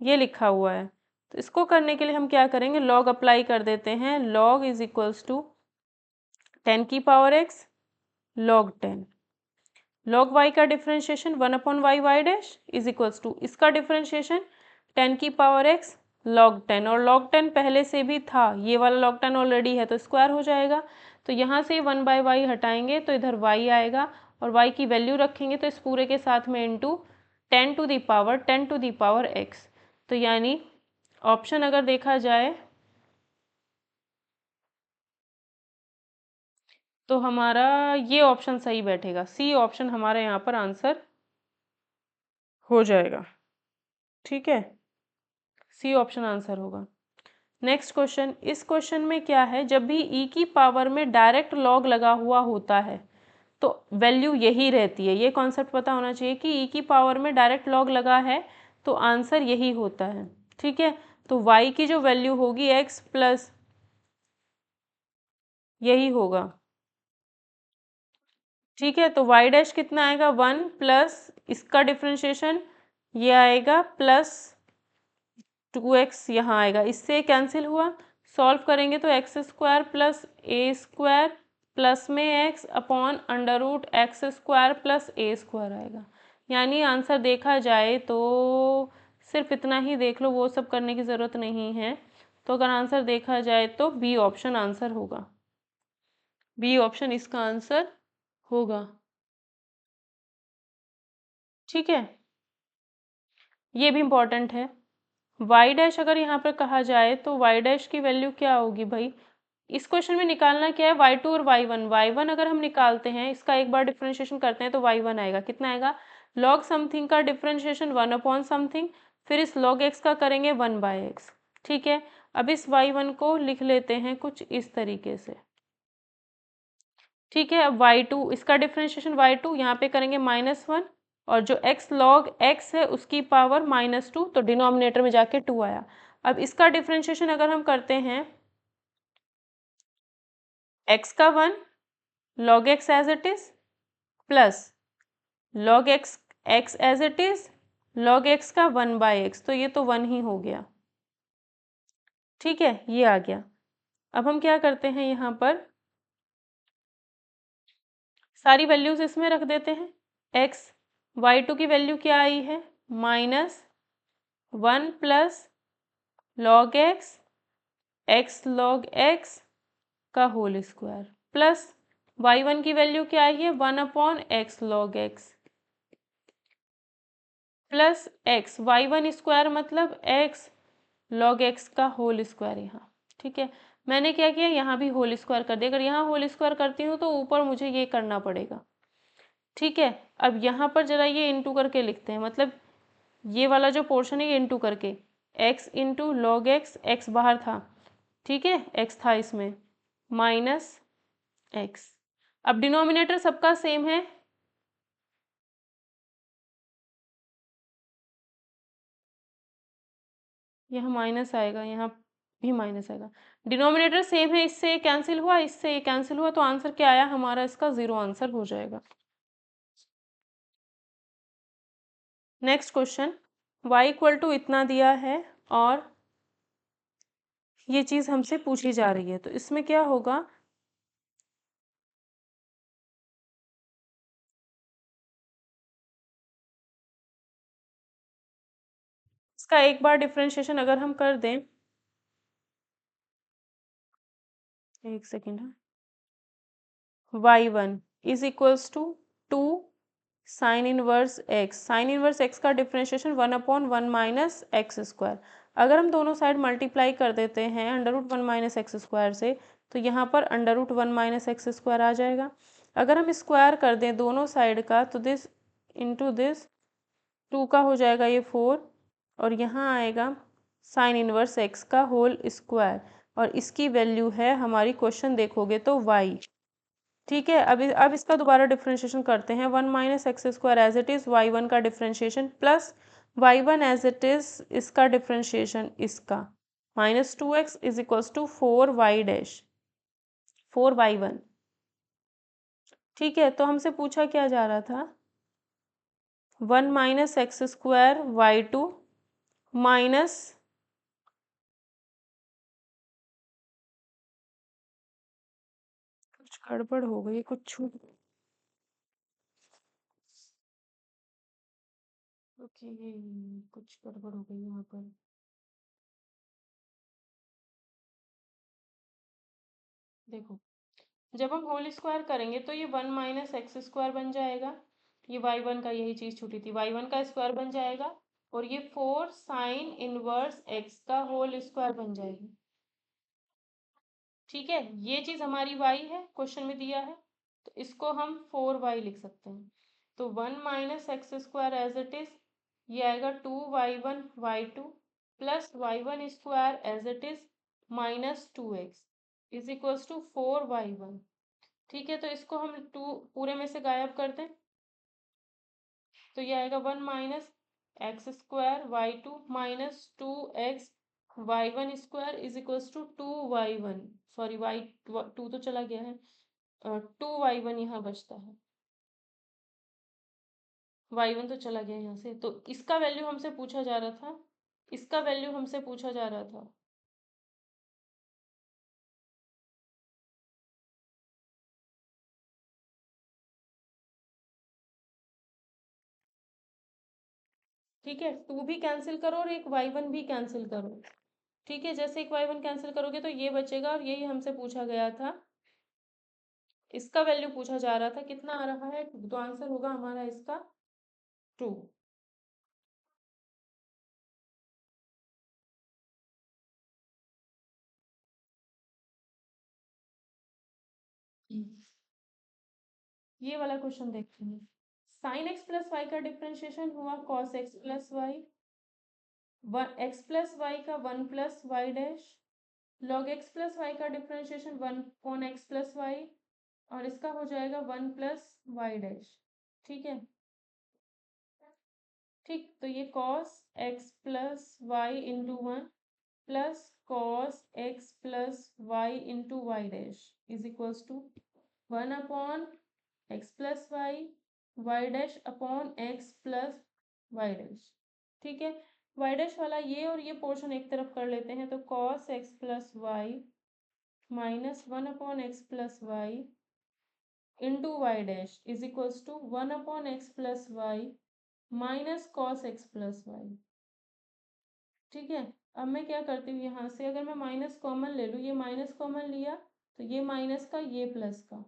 ये लिखा हुआ है। तो इसको करने के लिए हम क्या करेंगे, लॉग अप्लाई कर देते हैं। लॉग इज इक्वल्स टू 10 की power x log 10, log y का differentiation 1/y y dash is equals to इसका डिफरेंशिएशन 10 की पावर x log 10, और log 10 पहले से भी था, ये वाला log 10 ऑलरेडी है तो स्क्वायर हो जाएगा। तो यहाँ से 1/y हटाएंगे तो इधर y आएगा, और y की वैल्यू रखेंगे तो इस पूरे के साथ में into 10 to the power x। तो यानी ऑप्शन अगर देखा जाए तो हमारा ये ऑप्शन सही बैठेगा, सी ऑप्शन हमारा यहाँ पर आंसर हो जाएगा। ठीक है, सी ऑप्शन आंसर होगा। नेक्स्ट क्वेश्चन, इस क्वेश्चन में क्या है, जब भी e की पावर में डायरेक्ट लॉग लगा हुआ होता है तो वैल्यू यही रहती है। ये कॉन्सेप्ट पता होना चाहिए कि e की पावर में डायरेक्ट लॉग लगा है तो आंसर यही होता है। ठीक है, तो y की जो वैल्यू होगी x प्लस यही होगा। ठीक है, तो y डैश कितना आएगा, 1 प्लस इसका डिफरेंशिएशन ये आएगा प्लस 2x यहाँ आएगा, इससे कैंसिल हुआ, सॉल्व करेंगे तो x square plus a square plus में x upon under root x square plus a square आएगा। यानी आंसर देखा जाए तो सिर्फ इतना ही देख लो, वो सब करने की ज़रूरत नहीं है। तो अगर आंसर देखा जाए तो बी ऑप्शन आंसर होगा, बी ऑप्शन इसका आंसर होगा। ठीक है, ये भी इम्पोर्टेंट है। y डैश अगर यहाँ पर कहा जाए तो y डैश की वैल्यू क्या होगी भाई, इस क्वेश्चन में निकालना क्या है, y2 और y1 अगर हम निकालते हैं, इसका एक बार डिफरेंशिएशन करते हैं तो y1 आएगा, कितना आएगा, log समथिंग का डिफरेंशिएशन 1 अपॉन समथिंग, फिर इस log x का करेंगे 1/x। ठीक है, अब इस y1 को लिख लेते हैं कुछ इस तरीके से। ठीक है, अब y2 इसका डिफरेंशिएशन y2 यहाँ पे करेंगे -1, और जो x log x है उसकी पावर -2, तो डिनोमिनेटर में जाके 2 आया। अब इसका डिफरेंशिएशन अगर हम करते हैं, x का 1 log x as it is plus log x as it is log x का 1/x, तो ये तो 1 ही हो गया। ठीक है, ये आ गया। अब हम क्या करते हैं, यहाँ पर सारी वैल्यूज इसमें रख देते हैं। x y2 की वैल्यू क्या आई है, -1 plus log x log x का होल स्क्वायर प्लस y1 की वैल्यू क्या आई है, 1/x log x plus x y1 square मतलब x log x का होल स्क्वायर यहाँ। ठीक है, मैंने क्या किया, यहाँ भी होल स्क्वायर कर दिया। अगर यहाँ होल स्क्वायर करती हूँ तो ऊपर मुझे ये करना पड़ेगा। ठीक है, अब यहाँ पर जरा ये इंटू करके लिखते हैं, मतलब ये वाला जो पोर्शन है ये इंटू करके, x इंटू लॉग x बाहर था, ठीक है, x था इसमें, माइनस x। अब डिनोमिनेटर सबका सेम है, यहाँ माइनस आएगा, यहाँ भी माइनस आएगा। डिनोमिनेटर सेम है, इससे ये कैंसिल हुआ, इससे ये कैंसिल हुआ, तो आंसर क्या आया हमारा, इसका 0 आंसर हो जाएगा। Next question, y equal to इतना दिया है और ये चीज़ हमसे पूछी जा रही है, तो इसमें क्या होगा, इसका एक बार डिफरेंशिएशन अगर हम कर दें, एक सेकेंड है, y1 is equals to 2 sine inverse x, sine inverse x का डिफरेंशिएशन 1/1 माइनस एक्स स्क्वायर। अगर हम दोनों साइड मल्टीप्लाई कर देते हैं √1 माइनस एक्स स्क्वायर से, तो यहाँ पर √1 माइनस एक्स स्क्वायर आ जाएगा। अगर हम स्क्वायर कर दें दोनों साइड का, तो दिस इंटू दिस 2 का हो जाएगा ये 4, और यहाँ आएगा साइन इनवर्स x का होल स्क्वायर, और इसकी वैल्यू है हमारी, क्वेश्चन देखोगे तो y। ठीक है, अब इसका दोबारा डिफरेंशिएशन करते हैं, 1 minus x square as it is y1 का differentiation plus y1 as it is इसका डिफरेंशिएशन, इसका minus 2x is equals to 4y dash 4y1। ठीक है, तो हमसे पूछा क्या जा रहा था, 1 minus x square y2 minus कुछ गड़बड़ हो गई, कुछ छूट, ओके कुछ गड़बड़ हो गई यहाँ पर। देखो, जब हम होल स्क्वायर करेंगे तो ये 1 माइनस एक्स स्क्वायर बन जाएगा, ये y1 का यही चीज़ छूटी थी, y1 का स्क्वायर बन जाएगा, और ये 4 साइन इनवर्स x का होल स्क्वायर बन जाएगी। ठीक है, ये चीज़ हमारी y है, क्वेश्चन में दिया है, तो इसको हम 4y लिख सकते हैं। तो 1 minus x square as it is, ये आएगा 2y1 y2 plus y1 square as it is minus 2x is equals to 4y1। ठीक है, तो इसको हम 2 पूरे में से गायब कर दें, तो ये आएगा 1 minus x square y2 minus 2x y1 square is equals to 2y1, sorry y2 तो चला गया है, 2y1 यहाँ बचता है, y1 तो चला गया यहाँ से, तो इसका वैल्यू हमसे पूछा जा रहा था, इसका वैल्यू हमसे पूछा जा रहा था। ठीक है, 2 भी कैंसिल करो और एक y1 भी कैंसिल करो। ठीक है, जैसे एक y1 कैंसिल करोगे तो ये बचेगा, और यही हमसे पूछा गया था, इसका वैल्यू पूछा जा रहा था, कितना आ रहा है, तो आंसर होगा हमारा इसका 2। ये वाला क्वेश्चन देखते हैं, साइन एक्स प्लस वाई का डिफरेंशिएशन हुआ cos x plus y, x plus y का 1 plus y dash, log x plus y का डिफरेंशिएशन 1 कॉन एक्स प्लस वाई, और इसका हो जाएगा 1 प्लस वाई डैश। ठीक है, ठीक, तो ये cos x plus y into 1 plus cos x plus y into y dash is equals to 1 upon x plus y dash upon x plus y dash. ठीक है, वाई डैश वाला ये और ये पोर्शन एक तरफ कर लेते हैं, तो cos x plus y minus 1 upon x plus y into y dash is equals to 1 upon x plus y minus cos x plus y. ठीक है, अब मैं क्या करती हूँ, यहाँ से अगर मैं माइनस कॉमन ले लूँ, ये माइनस कॉमन लिया, तो ये माइनस का ये प्लस का,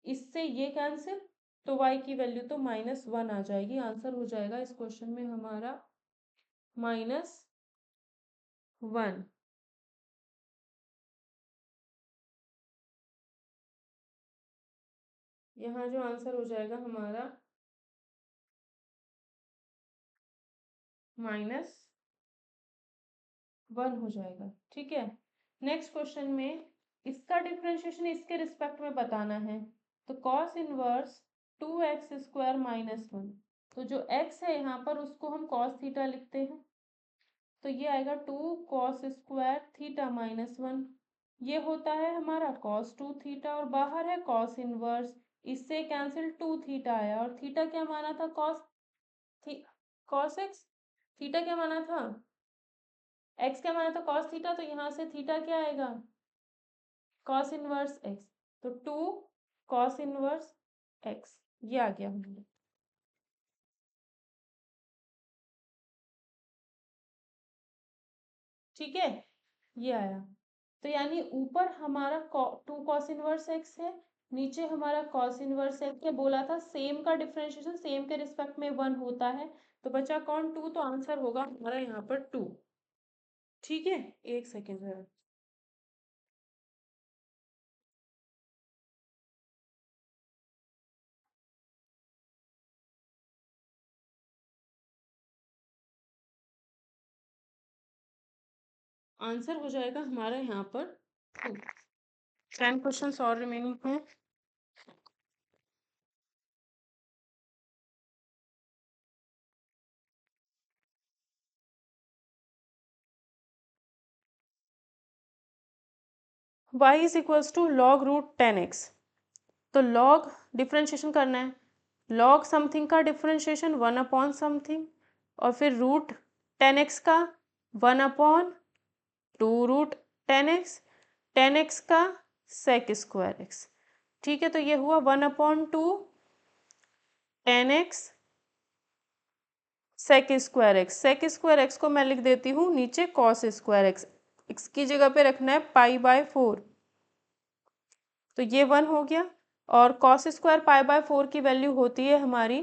इससे ये कैंसिल, तो y की वैल्यू तो -1 आ जाएगी, आंसर हो जाएगा इस क्वेश्चन में हमारा -1। यहाँ जो आंसर हो जाएगा हमारा -1 हो जाएगा। ठीक है, नेक्स्ट क्वेश्चन में इसका डिफरेंशिएशन इसके रिस्पेक्ट में बताना है, तो कॉस इनवर्स 2x स्क्वायर -1, तो जो x है यहाँ पर उसको हम कॉस थीटा लिखते हैं, तो ये आएगा 2 कॉस स्क्वायर थीटा माइनस 1। ये होता है हमारा कॉस 2 थीटा और बाहर है कॉस इनवर्स, इससे कैंसिल 2 थीटा आया और थीटा क्या माना था कॉस एक्स, थीटा क्या माना था एक्स क्या माना था कॉस थीटा, तो यहाँ से थीटा क्या आएगा कॉस इनवर्स एक्स, तो 2 कॉस इनवर्स एक्स ये आ गया हमारा। ठीक है, ये आया। तो यानी ऊपर हमारा 2 कॉस इनवर्स एक्स है, नीचे हमारा कॉस इनवर्स एक्स है। बोला था सेम का डिफरेंशिएशन सेम के रिस्पेक्ट में 1 होता है, तो बचा कौन 2, तो आंसर होगा हमारा यहाँ पर 2। ठीक है, एक सेकेंड है। आंसर हो जाएगा हमारा यहाँ पर 2। 10 क्वेश्चंस और रिमेनिंग हैं। y is equals to log root 10x। तो लॉग डिफरेंशिएशन करना है, लॉग समथिंग का डिफरेंशिएशन 1 अपॉन समथिंग और फिर रूट 10x का 1 अपॉन 2 रूट 10x, 10x का सेक स्क्वायर एक्स। ठीक है, तो ये हुआ 1 upon 2 10x sec square x. Sec square x को मैं लिख देती हूँ नीचे कॉस स्क्वायर एक्स, एक्स की जगह पे रखना है π/4, तो ये 1 हो गया। और कॉस स्क्वायर π/4 की वैल्यू होती है हमारी,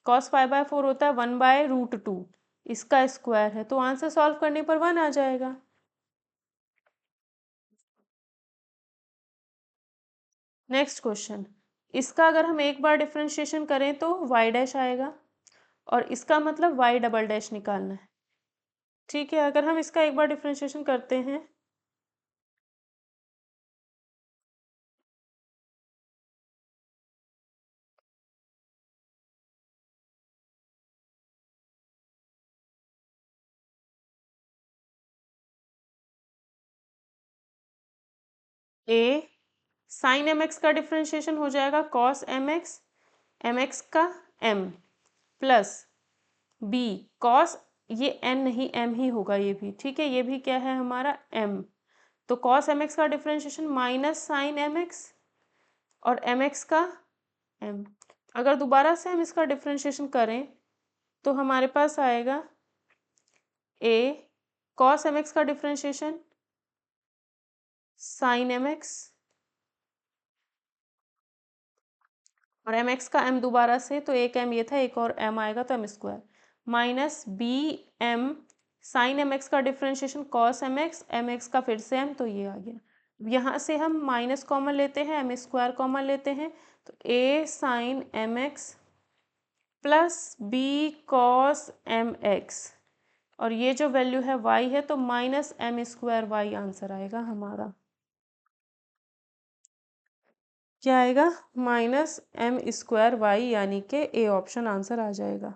कॉस π/4 होता है 1/√2, इसका स्क्वायर है, तो आंसर सॉल्व करने पर 1 आ जाएगा। नेक्स्ट क्वेश्चन, इसका अगर हम एक बार डिफरेंशिएशन करें तो y डैश आएगा और इसका मतलब y डबल डैश निकालना है। ठीक है, अगर हम इसका एक बार डिफरेंशिएशन करते हैं, a साइन एम एक्स का डिफरेंशिएशन हो जाएगा कॉस एम एक्स का m प्लस b कॉस, ये n नहीं m ही होगा ये भी। ठीक है, ये भी क्या है हमारा m, तो कॉस एम एक्स का differentiation minus sine m x और एम एक्स का m। अगर दोबारा से हम इसका डिफरेंशिएशन करें तो हमारे पास आएगा a कॉस एम एक्स का डिफरेंशिएशन साइन एम एक्स और एम एक्स का m दोबारा से, तो एक m ये था, एक और m आएगा तो m square minus b m sine m x का डिफरेंशिएशन कॉस एम एक्स का फिर से m, तो ये आ गया। यहाँ से हम माइनस कॉमन लेते हैं, m स्क्वायर कॉमन लेते हैं, तो a sine m x plus b cos m x और ये जो वैल्यू है y है, तो minus m square y answer आएगा हमारा। क्या आएगा माइनस m स्क्वायर y, यानी कि ए ऑप्शन आंसर आ जाएगा।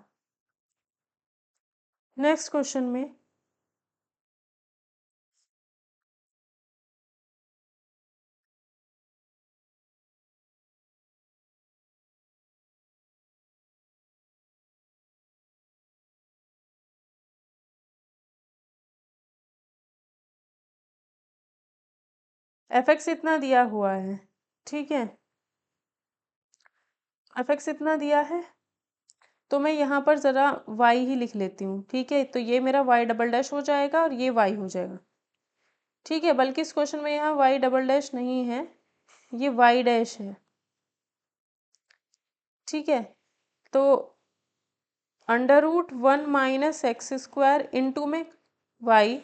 नेक्स्ट क्वेश्चन में एफ एक्स इतना दिया हुआ है। ठीक है, एफ एक्स इतना दिया है, तो मैं यहाँ पर ज़रा y ही लिख लेती हूँ। ठीक है, तो ये मेरा y डबल डैश हो जाएगा और ये y हो जाएगा। ठीक है, बल्कि इस क्वेश्चन में यहाँ y डबल डैश नहीं है, ये y डैश है। ठीक है, तो √1 माइनस एक्स स्क्वायर इंटू में y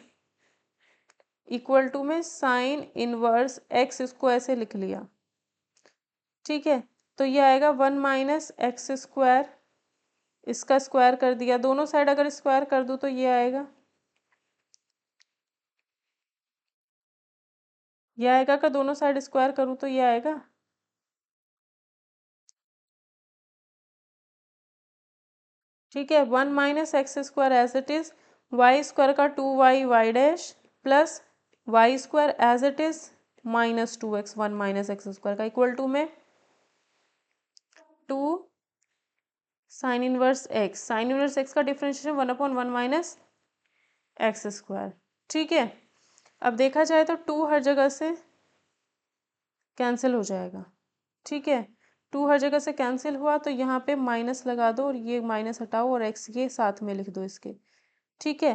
इक्वल टू में साइन इनवर्स एक्स इसको ऐसे लिख लिया। ठीक है, तो ये आएगा 1 माइनस एक्स स्क्वायर, इसका स्क्वायर कर दिया, दोनों साइड अगर स्क्वायर कर दूँ तो ये आएगा, ये आएगा का दोनों साइड स्क्वायर करूँ तो ये आएगा। ठीक है, 1 minus x square as it is, y square का 2y y dash plus y square as it is minus 2x 1 minus x square का इक्वल टू में 2 sine inverse x, sine inverse x का डिफरेंशिएशन 1/1 माइनस एक्स स्क्वायर। ठीक है, अब देखा जाए तो 2 हर जगह से कैंसिल हो जाएगा। ठीक है, 2 हर जगह से कैंसिल हुआ तो यहाँ पे माइनस लगा दो और ये माइनस हटाओ और एक्स ये साथ में लिख दो इसके। ठीक है,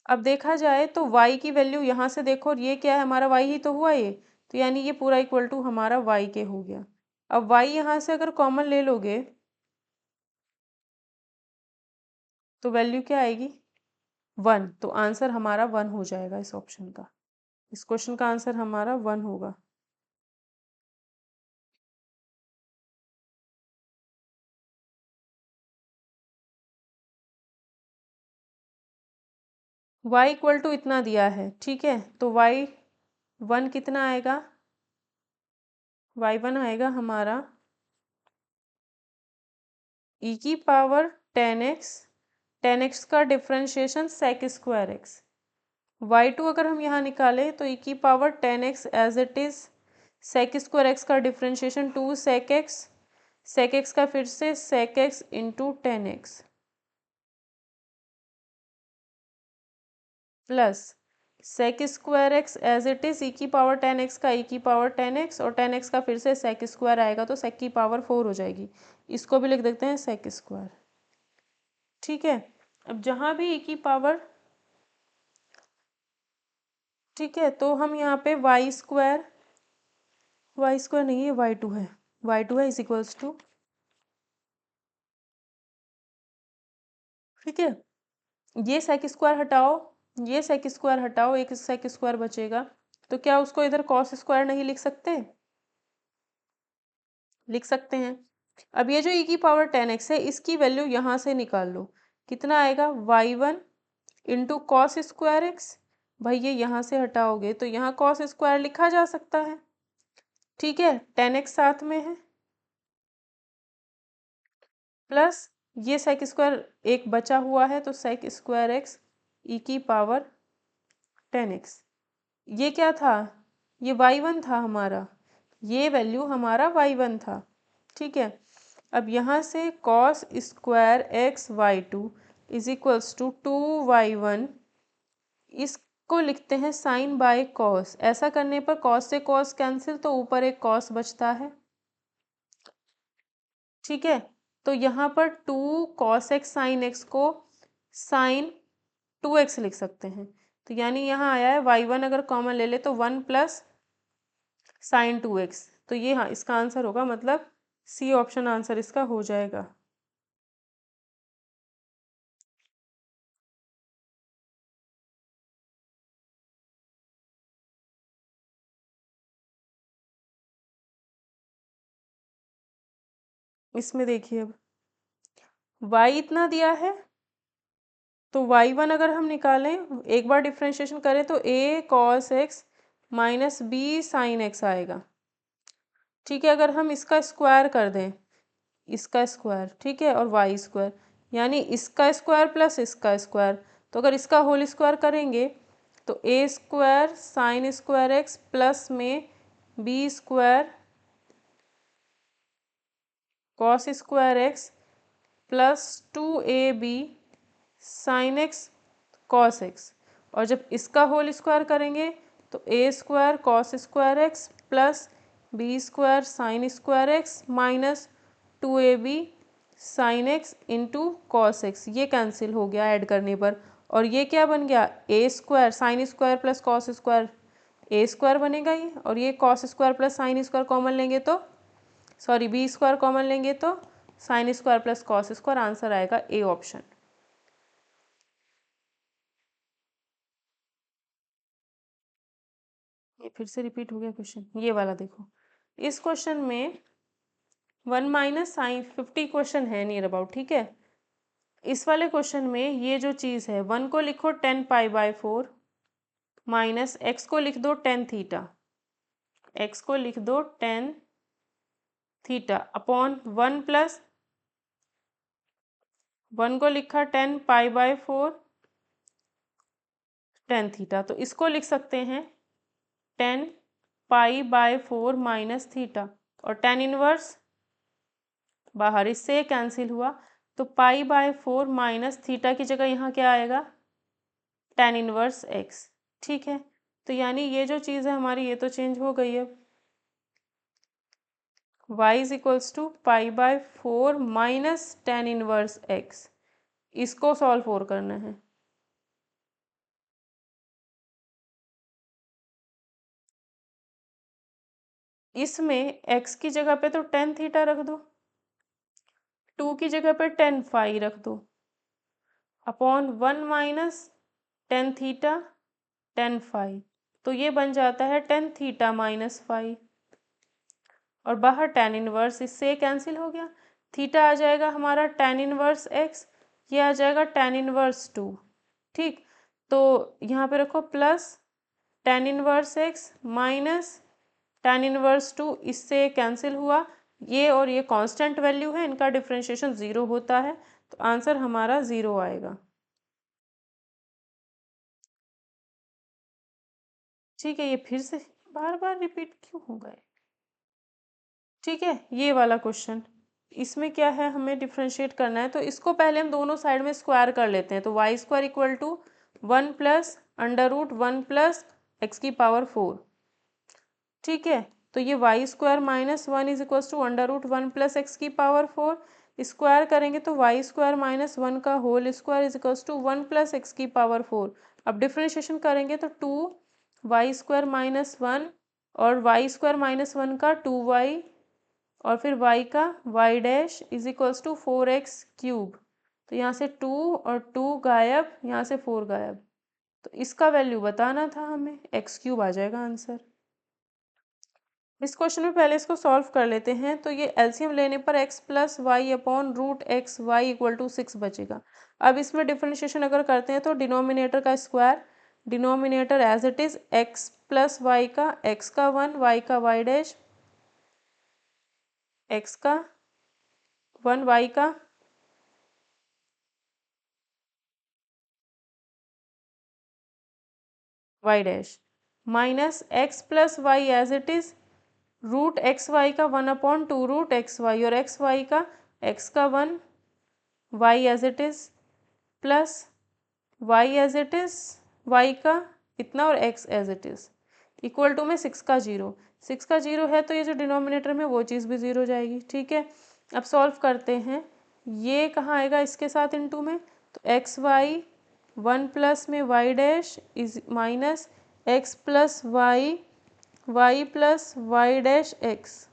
अब देखा जाए तो y की वैल्यू यहाँ से देखो, और ये क्या है हमारा y ही तो हुआ ये, तो यानी ये पूरा इक्वल टू हमारा y के हो गया। अब y यहाँ से अगर कॉमन ले लोगे तो वैल्यू क्या आएगी 1, तो आंसर हमारा 1 हो जाएगा इस ऑप्शन का। इस क्वेश्चन का आंसर हमारा 1 होगा। y इक्वल टू इतना दिया है। ठीक है, तो y1 कितना आएगा, y1 आएगा हमारा e की पावर 10x, 10x का differentiation sec square x। y2 अगर हम यहाँ निकालें तो e की power 10x as it is sec square x का डिफरेंशिएशन 2 sec x का फिर से sec x into 10x plus sec square x as it is e की पावर 10x का e की पावर 10x और 10x का फिर से sec स्क्वायर आएगा तो sec की पावर 4 हो जाएगी। इसको भी लिख देते हैं sec स्क्वायर। ठीक है, अब जहाँ भी e की पावर, ठीक है, तो हम यहाँ पे वाई स्क्वायर नहीं है y2 है, y2 है इज इक्वल्स टू, ठीक है, ये सेक स्क्वायर हटाओ, ये सेक स्क्वायर हटाओ, एक सेक स्क्वायर बचेगा, तो क्या उसको इधर कॉस स्क्वायर नहीं लिख सकते, लिख सकते हैं। अब ये जो e की पावर 10x है इसकी वैल्यू यहाँ से निकाल लो, कितना आएगा y1 into cos square x, भाई ये यहाँ से हटाओगे तो यहाँ कॉस स्क्वायर लिखा जा सकता है। ठीक है, 10x साथ में है प्लस ये सेक स्क्वायर एक बचा हुआ है तो सेक स्क्वायर एक्स ई की पावर 10x, ये क्या था, ये y1 था हमारा, ये वैल्यू हमारा y1 था। ठीक है, अब यहाँ से cos square x y2 is equals to 2y1, इसको लिखते हैं साइन बाय कॉस, ऐसा करने पर कॉस से कॉस कैंसिल तो ऊपर एक कॉस बचता है। ठीक है, तो यहाँ पर 2 cos x साइन x को साइन 2x लिख सकते हैं, तो यानी यहाँ आया है y1 अगर कॉमन ले ले तो 1 प्लस साइन 2x, तो ये हाँ इसका आंसर होगा, मतलब सी ऑप्शन आंसर इसका हो जाएगा। इसमें देखिए अब y इतना दिया है तो y1 अगर हम निकालें एक बार डिफ्रेंशिएशन करें तो a cos x minus b sine x आएगा। ठीक है, अगर हम इसका स्क्वायर कर दें, इसका स्क्वायर, ठीक है, और वाई स्क्वायर यानी इसका स्क्वायर प्लस इसका स्क्वायर, तो अगर इसका होल स्क्वायर करेंगे तो a square sine square x plus में b square cos square x plus 2ab sine x cos x, और जब इसका होल स्क्वायर करेंगे तो a square cos square x plus b square sine square x minus 2ab sine x into cos x, ये cancel हो गया add करने पर, और ये क्या बन गया a square sine square plus cos square, a square बनेगा ये, और ये cos square plus sine square common लेंगे तो सॉरी बी स्क्वायर कॉमन लेंगे तो sine square plus cos square, answer आएगा ए ऑप्शन। ये फिर से रिपीट हो गया क्वेश्चन, ये वाला देखो, इस क्वेश्चन में 1 माइनस साइन 50 क्वेश्चन है नियर अबाउट। ठीक है, इस वाले क्वेश्चन में ये जो चीज़ है 1 को लिखो 10π/4 माइनस एक्स को लिख दो 10 थीटा, एक्स को लिख दो 10 थीटा अपॉन 1 प्लस 1 को लिखा 10 π/4 tan थीटा, तो इसको लिख सकते हैं 10 π/4 माइनस थीटा, और tan इनवर्स बाहर इससे कैंसिल हुआ, तो π/4 माइनस थीटा की जगह यहाँ क्या आएगा, tan इनवर्स x। ठीक है, तो यानी ये जो चीज़ है हमारी ये तो चेंज हो गई है। y is equals to π/4 minus tan inverse x, इसको सॉल्व फॉर करना है। इसमें x की जगह पे तो tan थीटा रख दो, 2 की जगह पे tan फाई रख दो, upon 1 minus tan theta tan phi, तो ये बन जाता है tan थीटा माइनस फाई, और बाहर tan इनवर्स इससे कैंसिल हो गया, थीटा आ जाएगा हमारा tan इनवर्स x, ये आ जाएगा tan इनवर्स 2। ठीक, तो यहाँ पे रखो plus tan inverse x minus tan inverse 2, इससे कैंसिल हुआ, ये और ये कांस्टेंट वैल्यू है, इनका डिफरेंशिएशन 0 होता है, तो आंसर हमारा 0 आएगा। ठीक है, ये फिर से बार बार रिपीट क्यों हो गए। ठीक है, ये वाला क्वेश्चन, इसमें क्या है, हमें डिफ्रेंशिएट करना है, तो इसको पहले हम दोनों साइड में स्क्वायर कर लेते हैं, तो y square equal to 1 plus under root 1 plus x की पावर 4। ठीक है, तो ये y square minus 1 is equal to under root 1 plus x की पावर 4, स्क्वायर करेंगे तो वाई स्क्वायर माइनस 1 का whole square is equal to 1 plus x की पावर 4। अब डिफ्रेंशिएशन करेंगे तो 2 वाई स्क्वायर माइनस 1 और वाई स्क्वायर माइनस 1 का 2y, और फिर y का y dash is equals to 4x cube, तो यहाँ से 2 और 2 गायब, यहाँ से 4 गायब, तो इसका वैल्यू बताना था हमें, x क्यूब आ जाएगा आंसर। इस क्वेश्चन में पहले इसको सॉल्व कर लेते हैं, तो ये एलसीएम लेने पर x plus y upon root x y equal to 6 बचेगा। अब इसमें डिफरेंशिएशन अगर करते हैं तो डिनोमिनेटर का square, denominator as it is x plus y का x का 1, y का y डैश, x का 1, y का y dash, minus x plus y as it is root x y का 1 अपॉन 2 रूट एक्स वाई, और x y का x का 1, y as it is plus y as it is y का इतना और x as it is, equal to में 6 का 0, 6 का 0 है तो ये जो डिनोमिनेटर में वो चीज़ भी 0 हो जाएगी। ठीक है, अब सॉल्व करते हैं, ये कहाँ आएगा इसके साथ इनटू में, तो एक्स वाई 1 प्लस में y dash is minus x plus y y plus y dash x,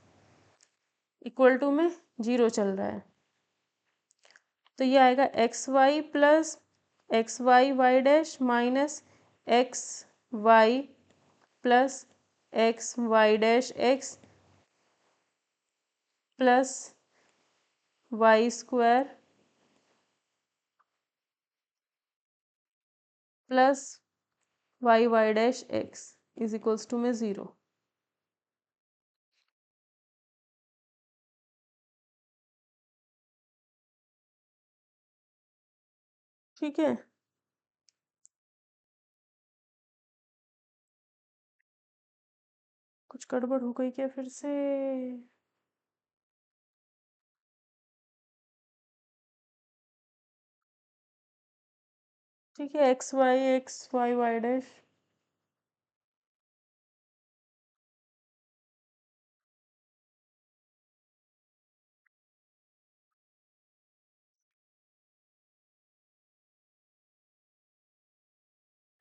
equal to में 0 चल रहा है, तो ये आएगा x y plus x y y dash minus x y plus x y dash x plus y square plus y y dash x is equals to में 0। ठीक है, कुछ गड़बड़ हो गई क्या फिर से। ठीक है, x y y dash,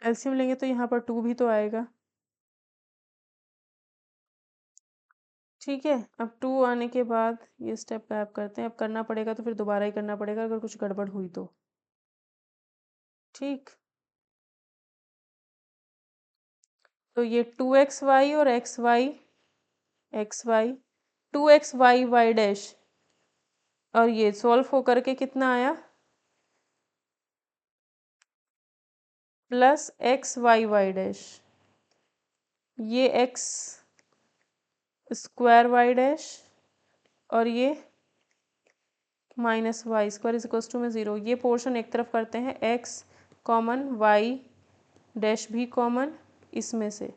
LCM लेंगे तो यहाँ पर 2 भी तो आएगा। ठीक है, अब 2 आने के बाद ये स्टेप गायब करते हैं, अब करना पड़ेगा तो फिर दोबारा ही करना पड़ेगा अगर कुछ गड़बड़ हुई तो। ठीक, तो ये 2xy और xy 2xy डैश, और ये सॉल्व होकर के कितना आया, प्लस xy डैश, ये x स्क्वायर वाई डैश, और ये minus y square is equals to में 0। ये पोर्शन एक तरफ करते हैं, x कॉमन, y डैश भी कॉमन इसमें से,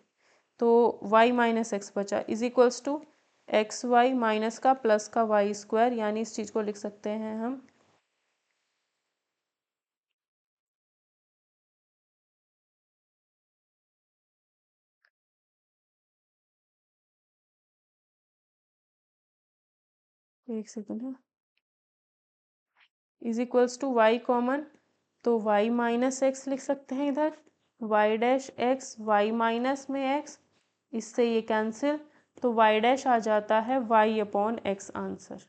तो y माइनस एक्स बचा is equals to x y minus का प्लस का वाई स्क्वायर, यानी इस चीज़ को लिख सकते हैं हम एक सेकेंड है is equals to y common, तो y माइनस एक्स लिख सकते हैं इधर, y dash x, y minus में x, इससे ये कैंसिल, तो y डैश आ जाता है y upon x answer.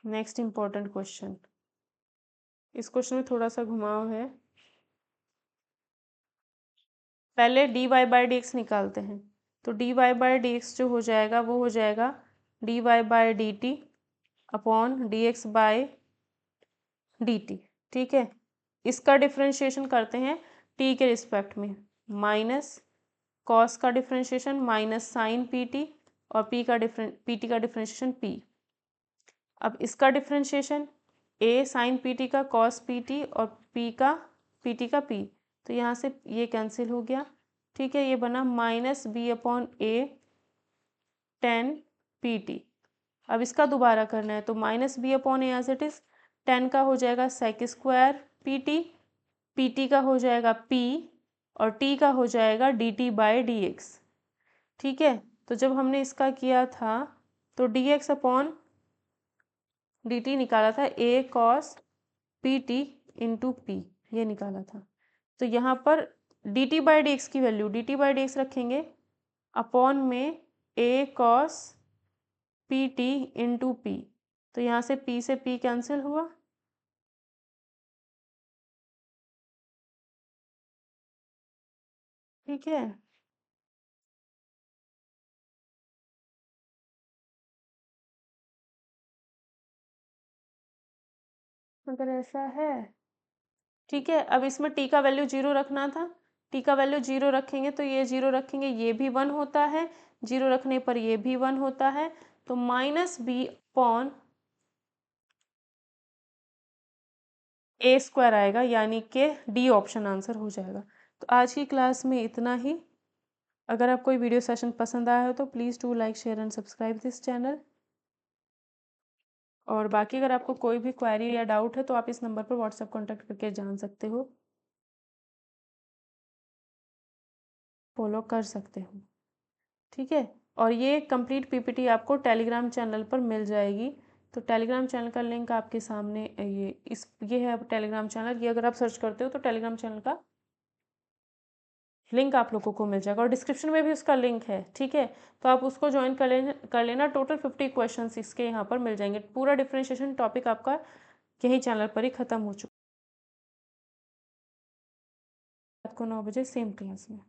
Next important question, इस क्वेश्चन में थोड़ा सा घुमाव है। पहले d y by d x निकालते हैं, तो d y by d x जो हो जाएगा वो हो जाएगा d y by d t upon d x by d t. ठीक है, इसका डिफ्रेंशिएशन करते हैं टी के रिस्पेक्ट में, माइनस कॉस का differentiation minus sine p t और पी का डिफ्रेंशिएशन पी। अब इसका differentiation a sine p t का कॉस पी टी और पी का पी, तो यहाँ से ये कैंसिल हो गया। ठीक है, ये बना minus b upon a tan p t. अब इसका दोबारा करना है, तो minus b upon a as it is, tan का हो जाएगा सेक स्क्वायर पी टी का हो जाएगा पी और टी का हो जाएगा d t by d x. ठीक है, तो जब हमने इसका किया था तो d x upon d t निकाला था a cos p t into p, ये निकाला था। तो यहाँ पर d t by d x की value d t by d x रखेंगे अपॉन में a cos p t into p, तो यहाँ से पी कैंसिल हुआ। ठीक है, अगर ऐसा है, ठीक है, अब इसमें टी का वैल्यू 0 रखना था, टी का वैल्यू 0 रखेंगे तो ये 0 रखेंगे, ये भी 1 होता है, 0 रखने पर ये भी 1 होता है, तो माइनस बी अपॉन ए स्क्वायर आएगा, यानी कि डी ऑप्शन आंसर हो जाएगा। तो आज की क्लास में इतना ही। अगर आपको ये वीडियो सेशन पसंद आया हो तो please do like share and subscribe this channel. और बाकी अगर आपको कोई भी क्वेरी या डाउट है तो आप इस नंबर पर व्हाट्सएप कॉन्टैक्ट करके जान सकते हो, फॉलो कर सकते हो। ठीक है, और ये कंप्लीट पीपीटी आपको टेलीग्राम चैनल पर मिल जाएगी। तो टेलीग्राम चैनल का लिंक आपके सामने ये है टेलीग्राम चैनल, ये अगर आप सर्च करते हो तो टेलीग्राम चैनल का लिंक आप लोगों को मिल जाएगा और डिस्क्रिप्शन में भी उसका लिंक है। ठीक है, तो आप उसको ज्वाइन कर लेना। टोटल 50 क्वेश्चंस इसके यहाँ पर मिल जाएंगे। पूरा डिफरेंशिएशन टॉपिक आपका यही चैनल पर ही खत्म हो चुका है। रात को 9 बजे सेम क्लास में।